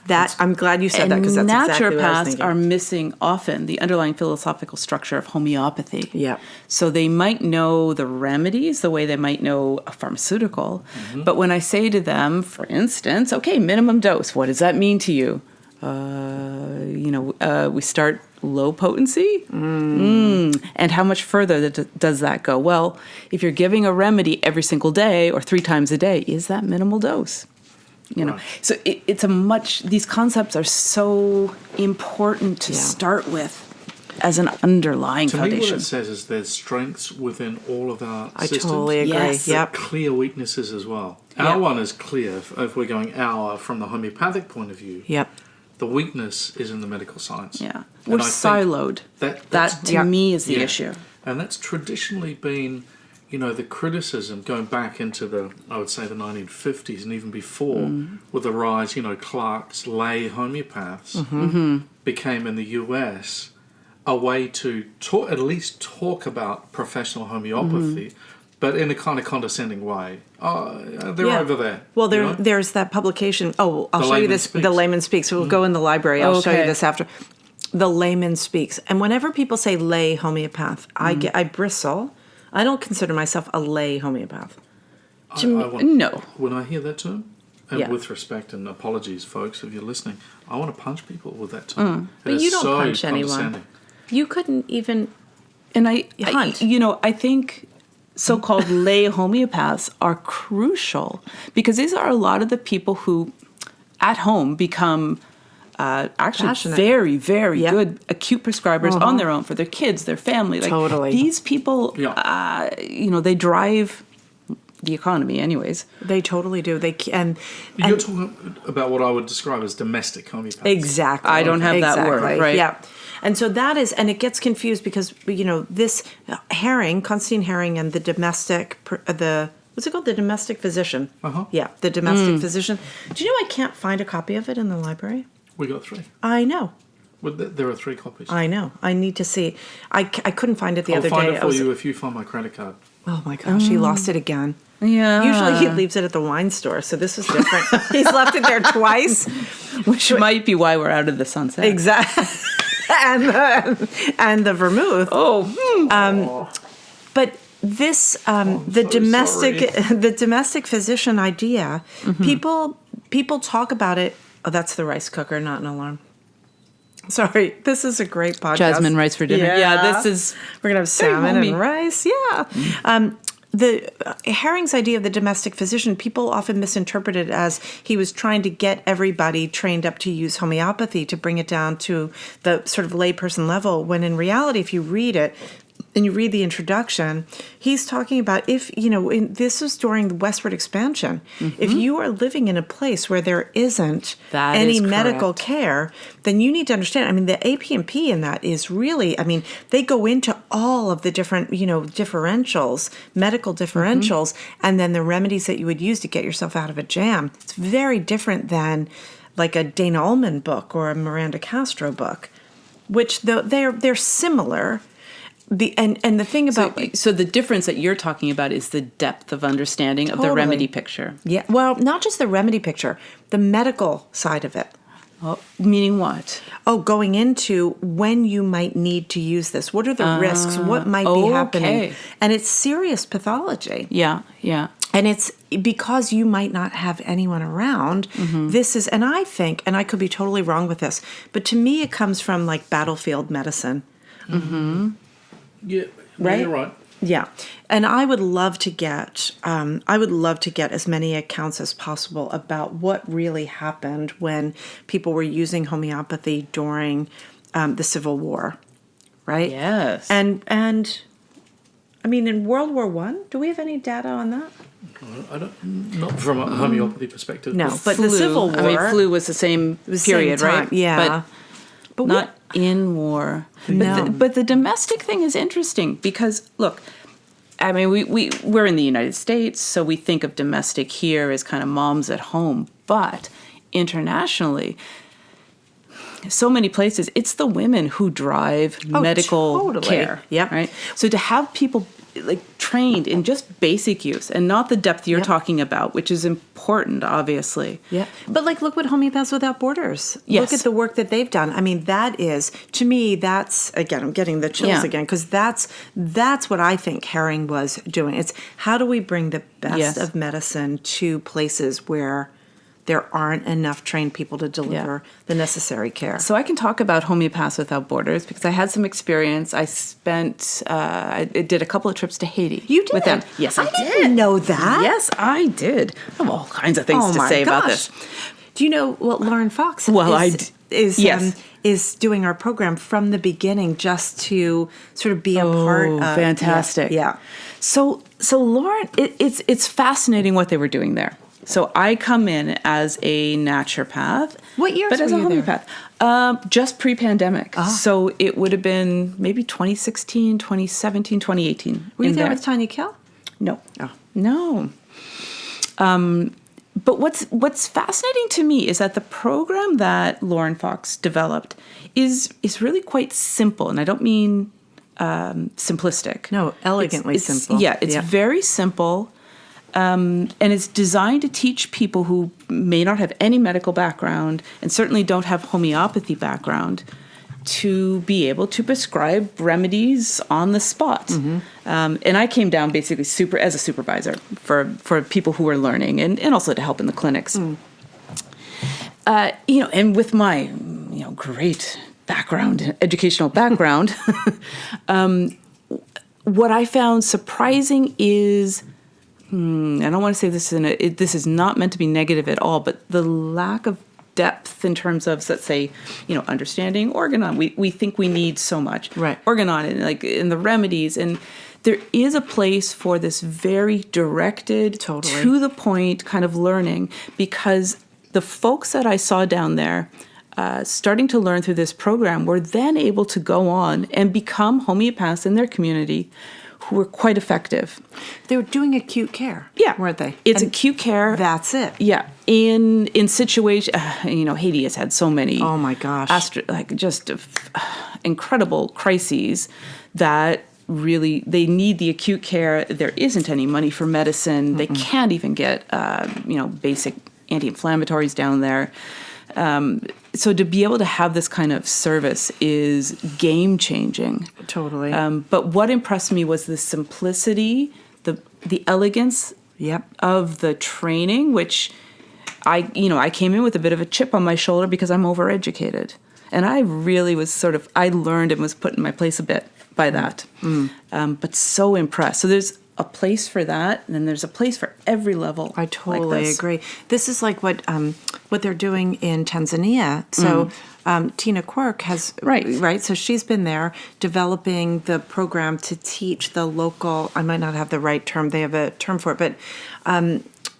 I'm glad you said that, because that's exactly what I was naturopaths thinking. are missing often the underlying philosophical structure of homeopathy. Yeah. So they might know the remedies the way they might know a pharmaceutical. Mm-hmm. But when I say to them, for instance, okay, minimum dose, what does that mean to you? We start low potency. And how much further does that go? Well, if you're giving a remedy every single day or 3 times a day, is that minimal dose? So these concepts are so important to start with as an underlying foundation. To me, what it says is there's strengths within all of our systems. I totally agree. Yes. Yep. Clear weaknesses as well. Our one is clear. If we're going from the homeopathic point of view, the weakness is in the medical science. Yeah, we're siloed. That to me is the issue. And that's traditionally been, the criticism going back into I would say the 1950s and even before, with the rise, Clark's lay homeopaths became in the US a way to at least talk about professional homeopathy, but in a kind of condescending way. They're over there. Well, there's that publication. Oh, I'll show you this. The Layman Speaks. We'll go in the library. I'll show you this after. The Layman Speaks. And whenever people say lay homeopath, I bristle. I don't consider myself a lay homeopath. No. When I hear that term, and with respect and apologies, folks, if you're listening, I want to punch people with that term. But you don't punch anyone. You couldn't even. And I think so-called lay homeopaths are crucial because these are a lot of the people who, at home, become actually passionate, very, very good acute prescribers on their own for their kids, their family. Totally. These people, they drive the economy anyways. They totally do. You're talking about what I would describe as domestic homeopathy. Exactly. I don't have that word, right? Yeah. And so that is, and it gets confused because, this Constantine Herring and the domestic, what's it called? The Domestic Physician. Yeah, the Domestic Physician. Do you know I can't find a copy of it in the library? We got 3. I know. Well, there are 3 copies. I know. I need to see. I couldn't find it the other day. I'll find it for you if you find my credit card. Oh my gosh, he lost it again. Yeah. Usually he leaves it at the wine store, so this was different. He's left it there twice. Which might be why we're out of the sunset. Exactly. and the vermouth. But this the domestic physician idea, people talk about it. Oh, that's the rice cooker, not an alarm. Sorry, this is a great podcast. Jasmine rice for dinner. Yeah, this is... We're going to have salmon and rice. Yeah. The Herring's idea of the domestic physician, people often misinterpret it as he was trying to get everybody trained up to use homeopathy to bring it down to the sort of layperson level, when in reality, if you read it, and you read the introduction, he's talking about this was during the westward expansion. If you are living in a place where there isn't any medical care, then you need to understand. I mean, the AP&P in that is really, they go into all of the different, differentials, medical differentials, and then the remedies that you would use to get yourself out of a jam. It's very different than like a Dana Ullman book or a Miranda Castro book, which they're similar. The thing about so the difference that you're talking about is the depth of understanding of the remedy picture. Yeah, well, not just the remedy picture, the medical side of it. Oh, meaning what? Oh, going into when you might need to use this. What are the risks? What might be happening? Okay. And it's serious pathology. Yeah. And it's because you might not have anyone around. This is, and I think, and I could be totally wrong with this, but to me it comes from like battlefield medicine. Yeah, right? You're right. Yeah, and I would love to get as many accounts as possible about what really happened when people were using homeopathy during the Civil War, right? Yes. And in World War I, do we have any data on that? I don't, not from a homeopathy perspective. No, but the Civil War. flu was the same period, same time, right? Yeah. But not in war. No. But the domestic thing is interesting because, look, we're in the United States, so we think of domestic here as kind of moms at home. But internationally, so many places, it's the women who drive medical care. Yep. Right? So to have people like trained in just basic use and not the depth you're talking about, which is important, obviously. Yeah. But look what Homeopaths Without Borders. Yes. Look at the work that they've done. That is, to me, that's, again, I'm getting the chills again, because that's what I think Herring was doing. It's how do we bring the best of medicine to places where there aren't enough trained people to deliver the necessary care. So I can talk about Homeopaths Without Borders because I had some experience. I did a couple of trips to Haiti. You did? With them. Yes, I did. Didn't know that. Yes, I did. I have all kinds of things to say about this. Do you know what Lauren Fox is doing our program from the beginning just to sort of be a part of? Fantastic. Yeah. So Lauren, it's fascinating what they were doing there. So I come in as a naturopath. What years but were as a you homeopath, just pre-pandemic. So it would have been maybe 2016, 2017, 2018. Were you there with Tanya Kell? No. Oh. No. But what's fascinating to me is that the program that Lauren Fox developed is really quite simple, and I don't mean simplistic. No, elegantly simple. Yeah, it's very simple. And it's designed to teach people who may not have any medical background and certainly don't have homeopathy background to be able to prescribe remedies on the spot. And I came down basically as a supervisor for people who were learning and also to help in the clinics. And with my great background, educational background, what I found surprising is, I don't want to say this is not meant to be negative at all, but the lack of depth in terms of, let's say, understanding organon. We think we need so much. Right. Organon and in the remedies. And there is a place for this very directed, to the point kind of learning, because the folks that I saw down there starting to learn through this program were then able to go on and become homeopaths in their community who were quite effective. They were doing acute care, weren't they? It's acute care. That's it. Yeah. In situation, Haiti has had so many. Oh my gosh. Incredible crises that really they need the acute care. There isn't any money for medicine. They can't even get basic anti-inflammatories down there. So to be able to have this kind of service is game-changing. Totally. But what impressed me was the simplicity, the elegance of the training, which I came in with a bit of a chip on my shoulder because I'm overeducated. And I really was I learned and was put in my place a bit by that. But so impressed. So there's a place for that, and then there's a place for every level. I totally agree. This is like what they're doing in Tanzania. So Tina Quirk has right. So she's been there developing the program to teach the local. I might not have the right term. They have a term for it, but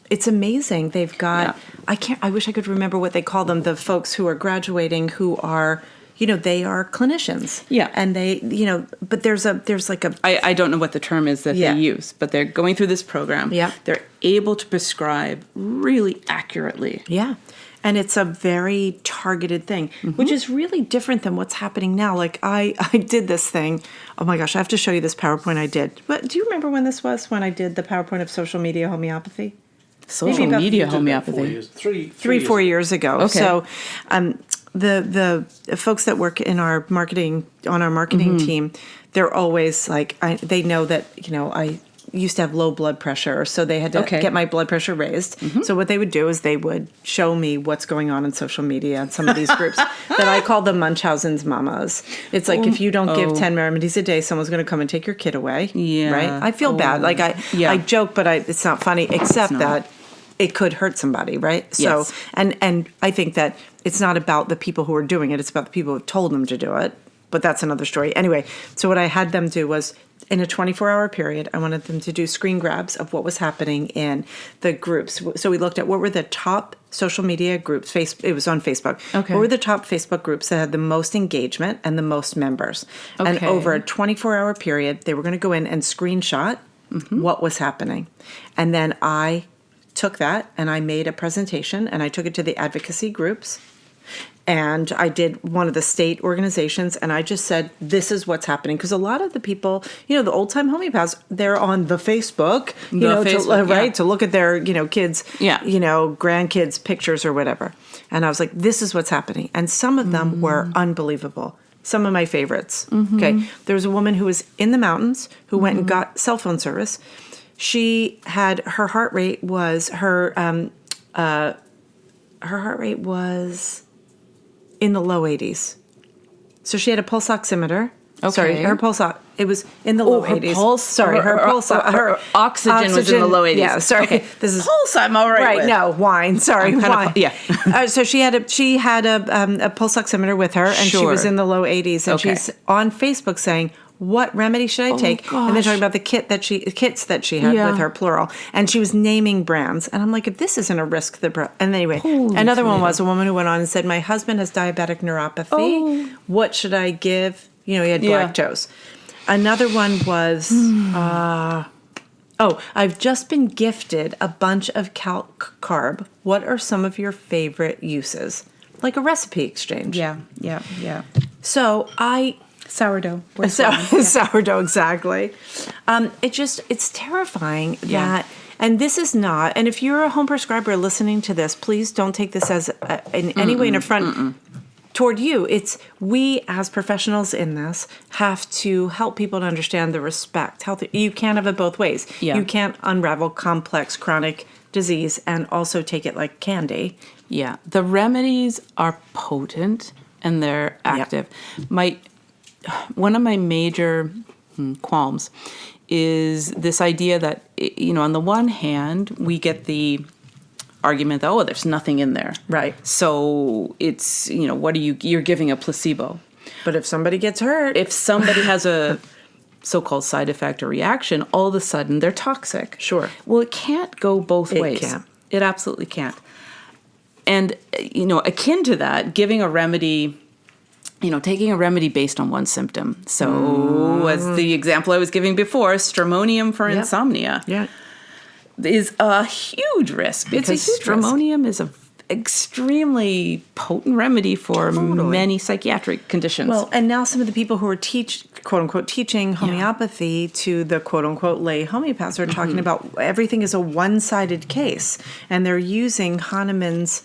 it's amazing. They've got. Yeah. I wish I could remember what they call them. The folks who are graduating who are. They are clinicians. Yeah. And they, but there's like a... I don't know what the term is that they use, but they're going through this program. Yeah. They're able to prescribe really accurately. Yeah. And it's a very targeted thing, which is really different than what's happening now. Like I did this thing. Oh my gosh, I have to show you this PowerPoint I did. But do you remember when this was, when I did the PowerPoint of social media homeopathy? Social media homeopathy. 4 years ago. Okay. So, the folks that work in our marketing team, they're always like, they know that, I used to have low blood pressure, so they had to get my blood pressure raised. So what they would do is they would show me what's going on in social media and some of these groups that I call the Munchausen's mamas. It's like, if you don't give 10 remedies a day, someone's going to come and take your kid away. Yeah. Right? I feel bad. Like I joke, but it's not funny, except that it could hurt somebody, right? Yes. So, and I think that it's not about the people who are doing it. It's about the people who told them to do it. But that's another story. Anyway, so what I had them do was, in a 24-hour period, I wanted them to do screen grabs of what was happening in the groups. So we looked at what were the top social media groups. It was on Facebook. Okay. What were the top Facebook groups that had the most engagement and the most members? Okay. And over a 24-hour period, they were going to go in and screenshot what was happening. And then I took that and I made a presentation and I took it to the advocacy groups. And I did one of the state organizations, and I just said, this is what's happening. Because a lot of the people, the old-time homeopaths, they're on the Facebook, to look at their, kids, grandkids' pictures or whatever. And I was like, this is what's happening. And some of them were unbelievable. Some of my favorites. Okay. There was a woman who was in the mountains who went and got cell phone service. She had, her heart rate was, her heart rate was in the low 80s. So she had a pulse oximeter. Okay. Sorry, her pulse, it was in the low 80s. Pulse? Sorry, her pulse, her oxygen was in the low 80s. Yeah, sorry. Okay. This is pulse I'm all right with. No, wine. Sorry, wine. So she had a pulse oximeter with her, and she was in the low 80s, and she's on Facebook saying, what remedy should I take? Gosh. And then talking about the kits that she had with her, plural. And she was naming brands. And I'm like, if this isn't a risk, and anyway, another one was a woman who went on and said, my husband has diabetic neuropathy. Oh. What should I give? He had lactose. Another one was, I've just been gifted a bunch of calc carb. What are some of your favorite uses? Like a recipe exchange. Yeah. So Sourdough. Sourdough, exactly. It's terrifying that, and this is not, and if you're a home prescriber listening to this, please don't take this as in any way an affront toward you. It's we as professionals in this have to help people to understand the respect. You can't have it both ways. Yeah. You can't unravel complex chronic disease and also take it like candy. Yeah. The remedies are potent and they're active. Yep. One of my major qualms is this idea that, on the one hand, we get the argument that, there's nothing in there. Right. So it's, you're giving a placebo. But if somebody gets hurt. If somebody has a so-called side effect or reaction, all of a sudden they're toxic. Sure. Well, it can't go both ways. It can't. It absolutely can't. And, akin to that, giving a remedy... taking a remedy based on one symptom. So, as the example I was giving before, stramonium for insomnia is a huge risk because stramonium is an extremely potent remedy for many psychiatric conditions. Well, and now some of the people who are quote-unquote teaching homeopathy to the quote-unquote lay homeopaths are talking about everything is a one-sided case, and they're using Hahnemann's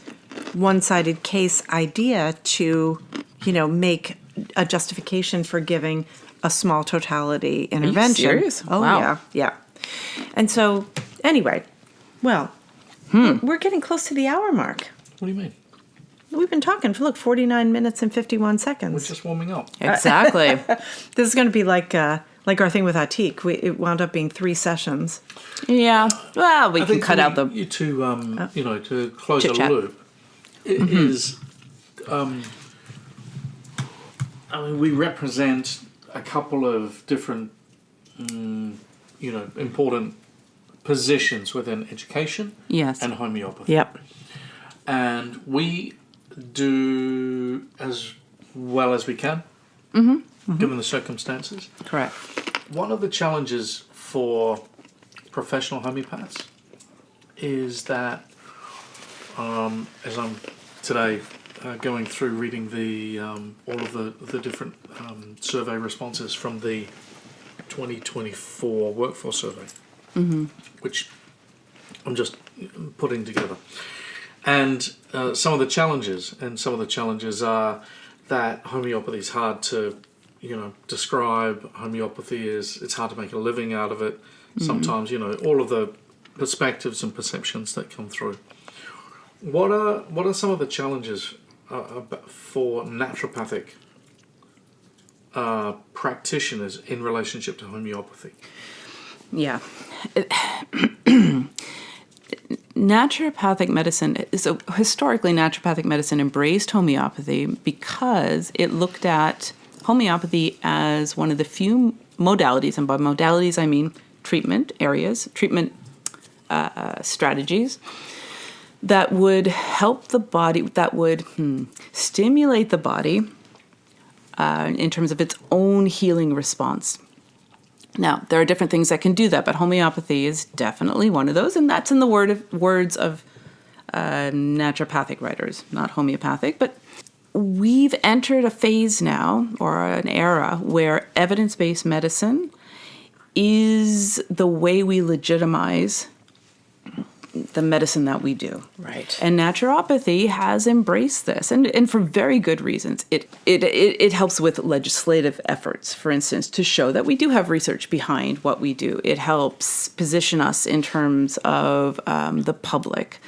one-sided case idea to make a justification for giving a small totality intervention. Are you serious? Oh, wow. Yeah. And so, anyway, we're getting close to the hour mark. What do you mean? We've been talking for, 49 minutes and 51 seconds. We're just warming up. Exactly. This is going to be like our thing with Atik. It wound up being 3 sessions. Yeah. Well, we can cut out the... To close chit-chat. the loop, it is... we represent a couple of different, important positions within education and homeopathy. Yep. And we do as well as we can, given the circumstances. Correct. One of the challenges for professional homeopaths is that, as I'm today going through reading the all of the different survey responses from the 2024 workforce survey, which I'm just putting together. And some of the challenges are that homeopathy is hard to, describe. Homeopathy it's hard to make a living out of it. Sometimes, all of the perspectives and perceptions that come through. What are some of the challenges for naturopathic practitioners in relationship to homeopathy? Yeah. Naturopathic medicine, historically naturopathic medicine embraced homeopathy because it looked at homeopathy as one of the few modalities, and by modalities I mean treatment strategies, that would help the body, that would stimulate the body in terms of its own healing response. Now, there are different things that can do that, but homeopathy is definitely one of those, and that's in the words of naturopathic writers, not homeopathic. But we've entered a phase now, or an era, where evidence-based medicine is the way we legitimize the medicine that we do. Right. And naturopathy has embraced this, and for very good reasons. It helps with legislative efforts, for instance, to show that we do have research behind what we do. It helps position us in terms of the public,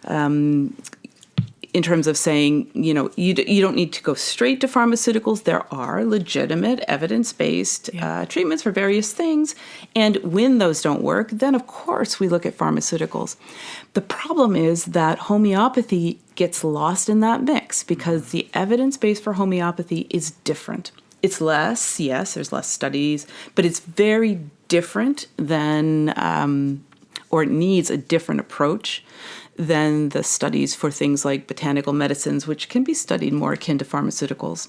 in terms of saying, you don't need to go straight to pharmaceuticals. There are legitimate evidence-based treatments for various things. And when those don't work, then of course we look at pharmaceuticals. The problem is that homeopathy gets lost in that mix because the evidence base for homeopathy is different. It's less, yes, there's less studies, but it's very different than, or it needs a different approach than the studies for things like botanical medicines, which can be studied more akin to pharmaceuticals.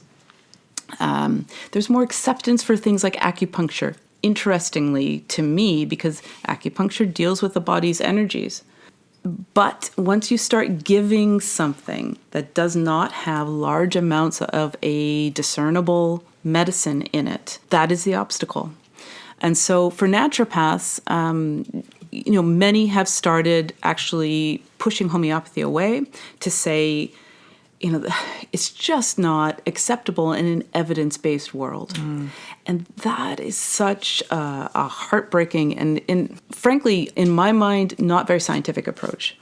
There's more acceptance for things like acupuncture, interestingly to me, because acupuncture deals with the body's energies. But once you start giving something that does not have large amounts of a discernible medicine in it, that is the obstacle. And so for naturopaths, many have started actually pushing homeopathy away to say, it's just not acceptable in an evidence-based world. And that is such a heartbreaking and frankly, in my mind, not very scientific approach.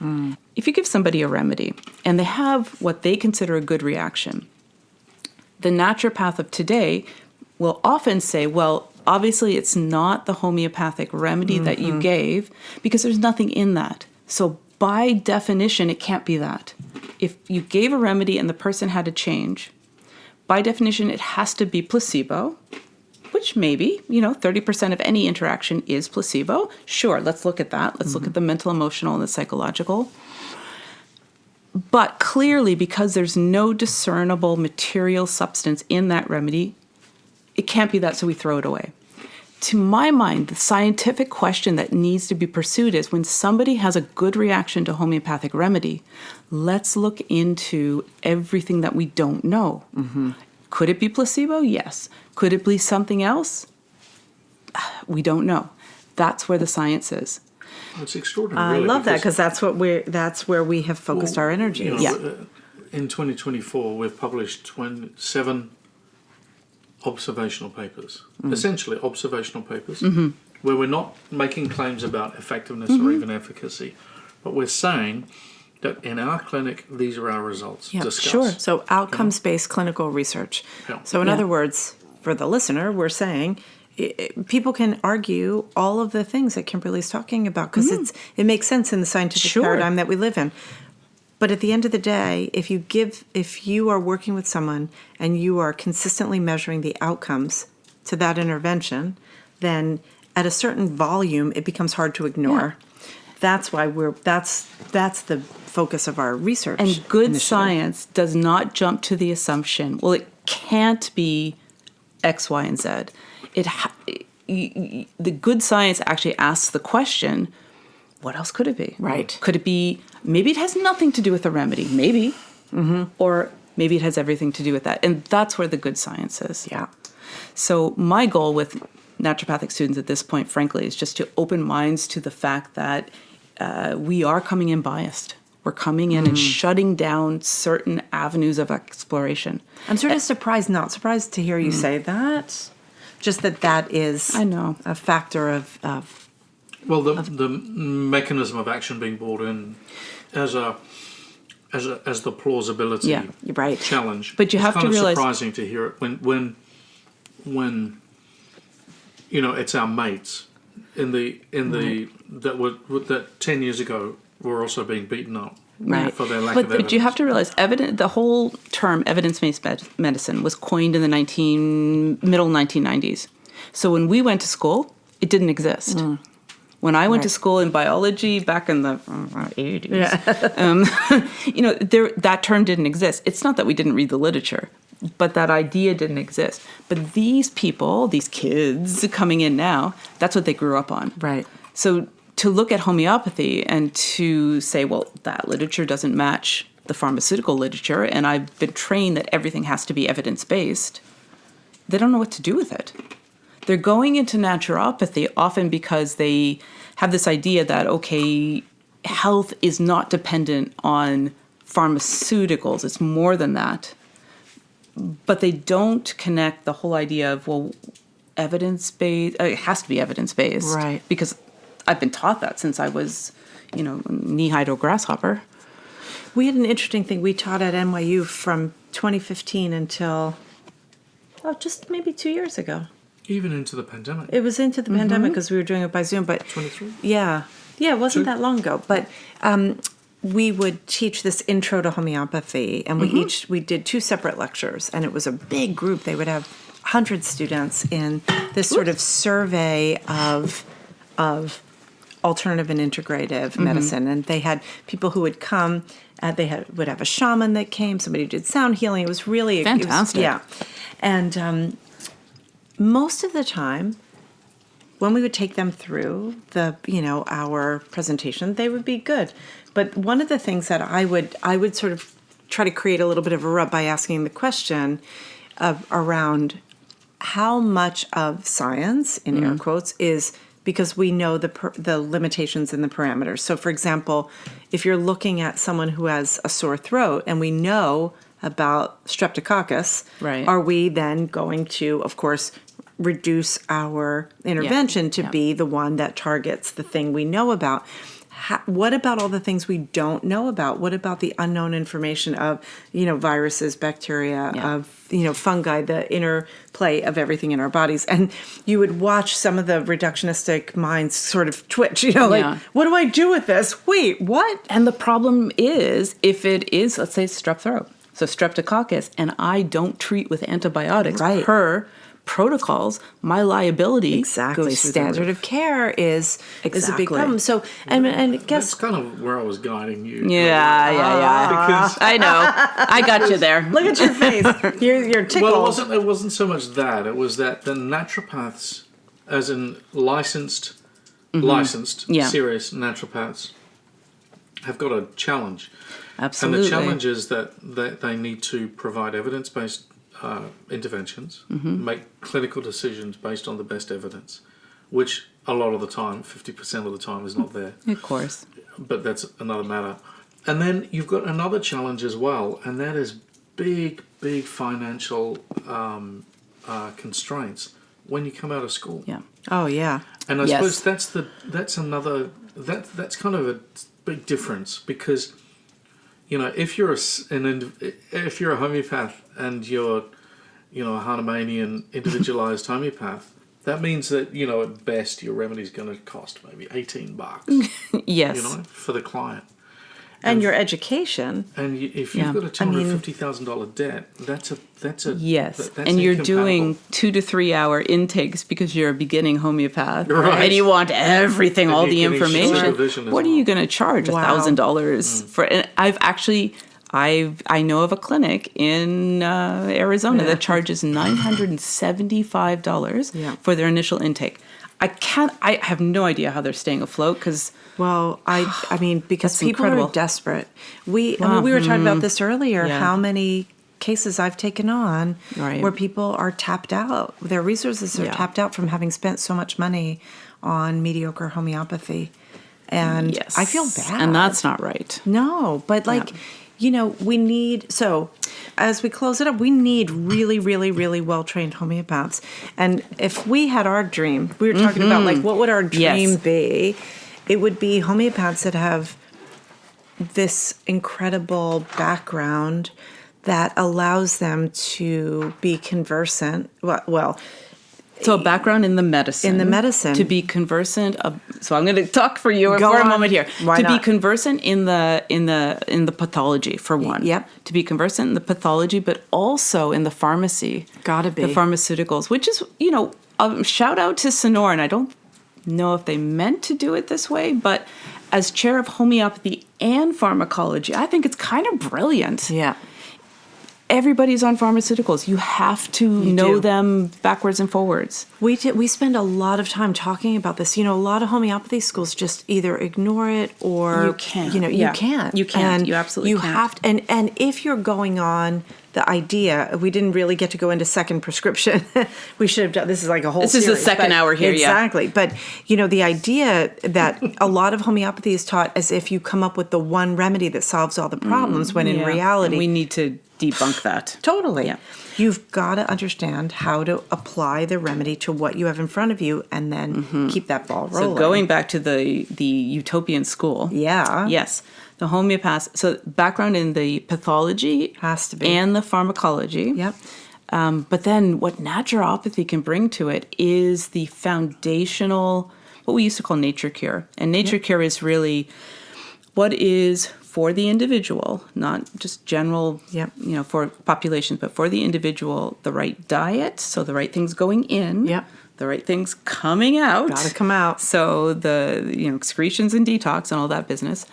If you give somebody a remedy and they have what they consider a good reaction, the naturopath of today will often say, well, obviously it's not the homeopathic remedy that you gave because there's nothing in that. So by definition, it can't be that. If you gave a remedy and the person had a change, by definition, it has to be placebo, which maybe, 30% of any interaction is placebo. Sure, let's look at that. Let's look at the mental, emotional, and the psychological. But clearly, because there's no discernible material substance in that remedy, it can't be that, so we throw it away. To my mind, the scientific question that needs to be pursued is when somebody has a good reaction to homeopathic remedy, let's look into everything that we don't know. Could it be placebo? Yes. Could it be something else? We don't know. That's where the science is. It's extraordinary. I really, love that because that's where we have focused our energy. In 2024, we've published 27 observational papers, essentially observational papers, where we're not making claims about effectiveness or even efficacy, but we're saying that in our clinic, these are our results. Yeah, Discuss. sure. So outcomes-based clinical research. Yeah. So in other words, for the listener, we're saying people can argue all of the things that Kimberlee's talking about because it makes sense in the scientific paradigm that we live in. But at the end of the day, if you are working with someone and you are consistently measuring the outcomes to that intervention, then at a certain volume, it becomes hard to ignore. Yeah. That's why that's the focus of our research. And good science does not jump to the assumption, well, it can't be X, Y, and Z. The good science actually asks the question, what else could it be? Right. Could it be, maybe it has nothing to do with the remedy, maybe, or maybe it has everything to do with that. And that's where the good science is. Yeah. So my goal with naturopathic students at this point, frankly, is just to open minds to the fact that we are coming in biased. We're coming in and shutting down certain avenues of exploration. I'm sort of not surprised to hear you say that. Just that is a factor of well, the mechanism of action being brought in as the plausibility challenge. But you have to realize, it's surprising to hear it when it's our mates that 10 years ago were also being beaten up for their lack of evidence. But you have to realize, the whole term evidence-based medicine was coined in the middle 1990s. So when we went to school, it didn't exist. When I went to school in biology back in the 80s, that term didn't exist. It's not that we didn't read the literature, but that idea didn't exist. But these people, these kids coming in now, that's what they grew up on. Right. So to look at homeopathy and to say, well, that literature doesn't match the pharmaceutical literature, and I've been trained that everything has to be evidence-based, they don't know what to do with it. They're going into naturopathy often because they have this idea that, okay, health is not dependent on pharmaceuticals. It's more than that. But they don't connect the whole idea of, well, evidence-based, it has to be evidence-based. Right. Because I've been taught that since I was, knee-high to a grasshopper. We had an interesting thing. We taught at NYU from 2015 until, just maybe 2 years ago. Even into the pandemic. It was into the pandemic because we were doing it by Zoom. But 23? Yeah, it wasn't that long ago. But we would teach this intro to homeopathy, and we did 2 separate lectures, and it was a big group. They would have 100 students in this sort of survey of alternative and integrative medicine, and they had people who would come. Would have a shaman that came. Somebody who did sound healing. It was really fantastic. And most of the time, when we would take them through our presentation, they would be good. But one of the things that I would sort of try to create a little bit of a rub by asking the question around how much of science, in air quotes, is because we know the limitations and the parameters. So, for example, if you're looking at someone who has a sore throat and we know about streptococcus, are we then going to, of course, reduce our intervention to be the one that targets the thing we know about? What about all the things we don't know about? What about the unknown information of, viruses, bacteria, of, fungi, the interplay of everything in our bodies? And you would watch some of the reductionistic minds sort of twitch, like, what do I do with this? Wait, what? And the problem is, if it is, let's say, strep throat, so streptococcus, and I don't treat with antibiotics per protocols, my liability goes through standard of care is a big problem. So and I guess that's kind of where I was guiding you. Yeah. Because I know, I got you there. Look at your face. You're tickled. Well, it wasn't so much that. It was that the naturopaths, as in licensed serious naturopaths, have got a challenge. Absolutely. And the challenge is that they need to provide evidence-based interventions, make clinical decisions based on the best evidence, which a lot of the time, 50% of the time, is not there. Of course. But that's another matter. And then you've got another challenge as well, and that is big financial constraints when you come out of school. Yeah. Oh, yeah. And I suppose that's kind of a big difference, because if you're if you're a homeopath and you're, a Hahnemannian individualized homeopath, that means that, at best your remedy's going to cost maybe $18. Yes. For the client. And your education. And if you've got a $250,000 debt, that's a yes. That's and you're doing 2 to 3 hour intakes because you're a beginning homeopath, and you want everything, all the information. What are you going to charge $1,000 for? And I know of a clinic in Arizona that charges $975 for their initial intake. I have no idea how they're staying afloat because. Well, I mean, because people incredible. are desperate. We were talking about this earlier, how many cases I've taken on where people are tapped out. Their resources are tapped out from having spent so much money on mediocre homeopathy. And I feel bad. And that's not right. No, but we need, so as we close it up, we need really, really, really well-trained homeopaths. And if we had our dream, we were talking about what would our dream be? It would be homeopaths that have this incredible background that allows them to be conversant. So a background in the medicine. To be conversant. So I'm going to talk for you for a moment here. Why not? Be conversant in the pathology for one. Yep. To be conversant in the pathology, but also in the pharmacy. Gotta be. The pharmaceuticals, which is, shout out to Sonora, and I don't know if they meant to do it this way, but as chair of homeopathy and pharmacology, I think it's kind of brilliant. Yeah. Everybody's on pharmaceuticals. You have to know them backwards and forwards. We spend a lot of time talking about this. A lot of homeopathy schools just either ignore it or you can't. You can't. You can't. And you absolutely can't. Have to, and if you're going on the idea, we didn't really get to go into second prescription. We should have done. This is like a whole. This is the second hour here. Exactly, but the idea that a lot of homeopathy is taught as if you come up with the one remedy that solves all the problems, when in reality, and we need to debunk that. Totally. Yeah. You've got to understand how to apply the remedy to what you have in front of you and then keep that ball rolling. So going back to the utopian school. Yeah. Yes. The homeopaths. So background in the pathology. Has to be. And the pharmacology. Yep. But then what naturopathy can bring to it is the foundational, what we used to call nature cure. And nature cure is really what is for the individual, not just general, for populations, but for the individual, the right diet, so the right things going in, the right things coming out. Got to come out. So the, excretions and detox and all that business.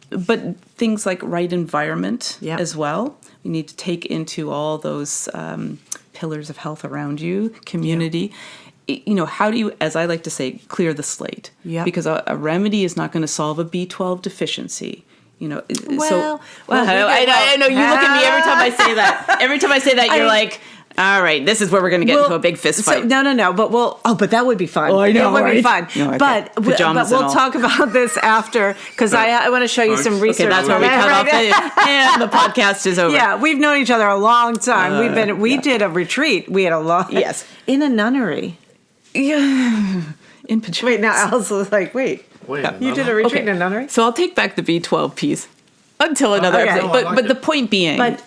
But things like right environment as well. You need to take into all those pillars of health around you, community. How do you, as I like to say, clear the slate? Because a remedy is not going to solve a B12 deficiency. I know you look at me every time I say that. Every time I say that, you're like, all right, this is where we're going to get into a big fist fight. No, but but that would be fun. Oh, I know, it would be fun. No, okay. But we'll talk about this after, because I want to show you some research. Okay, that's where we cut off and the podcast is over. Yeah, we've known each other a long time. We did a retreat. We had a lot. Yes. In a nunnery. Yeah. In pajamas. Wait, now Alice was like, wait, you did a retreat in a nunnery? So I'll take back the B12 piece until another episode. But the point being but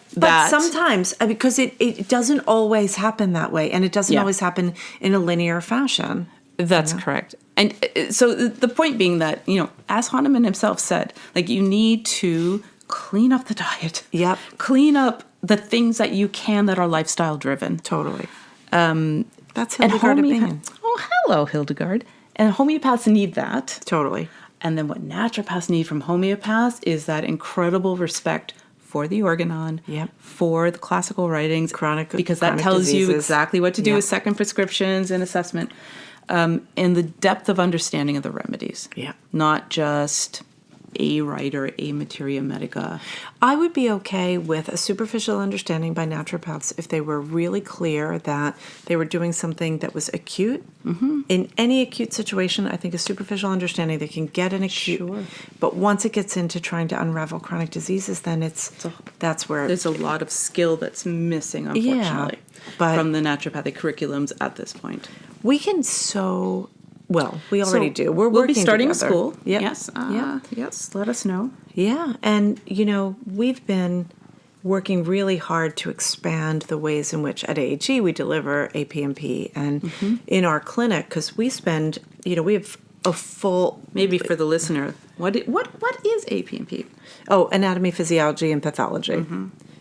sometimes, because it doesn't always happen that way, and it doesn't always happen in a linear fashion. That's correct. And so the point being that, as Hahnemann himself said, you need to clean up the diet. Yep. Clean up the things that you can that are lifestyle driven. Totally. That's Hildegard opinion. Oh, hello, Hildegard. And homeopaths need that. Totally. And then what naturopaths need from homeopaths is that incredible respect for the organon, for the classical writings, because that tells diseases. You exactly what to do with second prescriptions and assessment, and the depth of understanding of the remedies. Yeah. Not just a right or a materia medica. I would be okay with a superficial understanding by naturopaths if they were really clear that they were doing something that was acute. Mm-hmm. In any acute situation, I think a superficial understanding, they can get an acute. Sure. But once it gets into trying to unravel chronic diseases, then that's where... There's a lot of skill that's missing, unfortunately, from the naturopathic curriculums at this point. We can so Well, we already do. We're we'll working be starting together. school. Yep. Yes. Yes. Let us know. Yeah, and we've been working really hard to expand the ways in which at AHE we deliver APNP, and in our clinic, because we spend, we have a full. Maybe for the listener, what is APNP? Oh, anatomy, physiology, and pathology.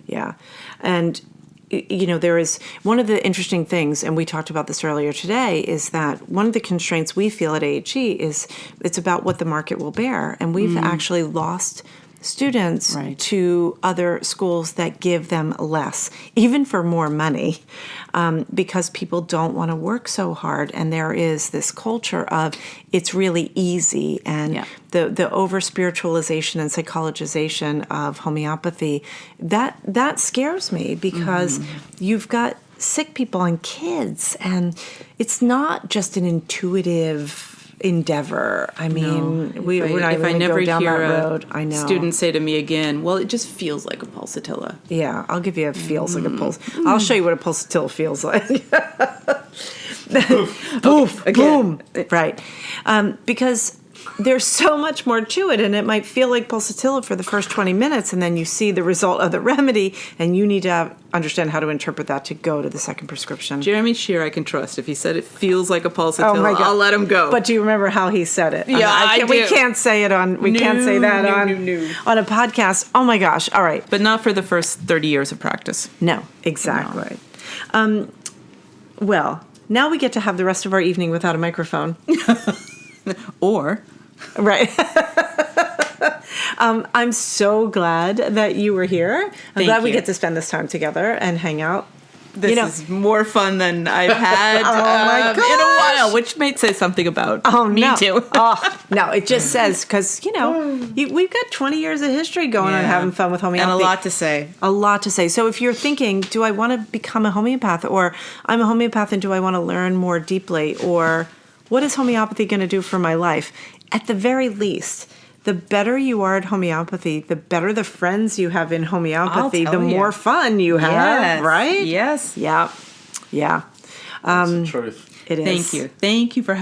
Yeah, and there is one of the interesting things, and we talked about this earlier today, is that one of the constraints we feel at AHE is it's about what the market will bear. And we've actually lost students to other schools that give them less, even for more money, because people don't want to work so hard. And there is this culture of it's really easy, and the over-spiritualization and psychologization of homeopathy, that scares me, because you've got sick people and kids, and it's not just an intuitive endeavor. I mean, we're not even going to go down that road. I know. Students say to me again, well, it just feels like a pulsatilla. Yeah, I'll give you a feels like a pulse. I'll show you what a pulsatilla feels like. Poof, boom. Right. Because there's so much more to it, and it might feel like pulsatilla for the first 20 minutes, and then you see the result of the remedy, and you need to understand how to interpret that to go to the second prescription. Jeremy Shear, I can trust. If he said it feels like a pulsatilla, I'll let him go. But do you remember how he said it? Yeah, I do. We can't say it on. We can't say that on a podcast. Oh my gosh! All right, but not for the first 30 years of practice. No, exactly. No. Well, now we get to have the rest of our evening without a microphone. Or. Right. I'm so glad that you were here. I'm glad we get to spend this time together and hang out. This is more fun than I've had in a while, which may say something about me too. No, it just says, because, we've got 20 years of history going on having fun with homeopathy. And a lot to say. A lot to say. So if you're thinking, do I want to become a homeopath? Or I'm a homeopath and do I want to learn more deeply? Or what is homeopathy going to do for my life? At the very least, the better you are at homeopathy, the better the friends you have in homeopathy, the more fun you have, right? Yes. Yeah. Yeah. That's the truth. It is. Thank you for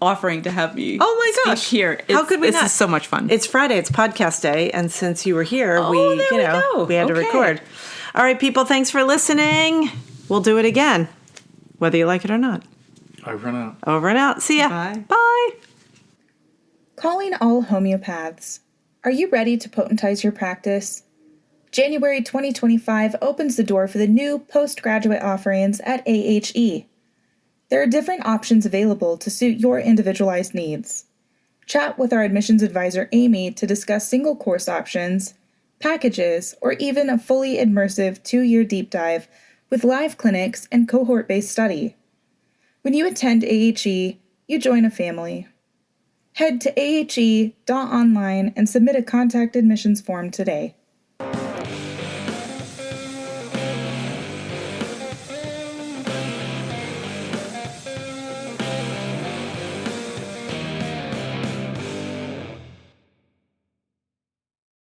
offering to have me. Oh my gosh! Here, how could we not? This is so much fun. It's Friday. It's podcast day, and since you were here, we had to record. All right, people. Thanks for listening. We'll do it again, whether you like it or not. Over and out. Over and out. See ya. Bye. Bye. Calling all homeopaths. Are you ready to potentize your practice? January 2025 opens the door for the new postgraduate offerings at AHE. There are different options available to suit your individualized needs. Chat with our admissions advisor, Amy, to discuss single course options, packages, or even a fully immersive 2-year deep dive with live clinics and cohort-based study. When you attend AHE, you join a family. Head to ahe.online and submit a contact admissions form today.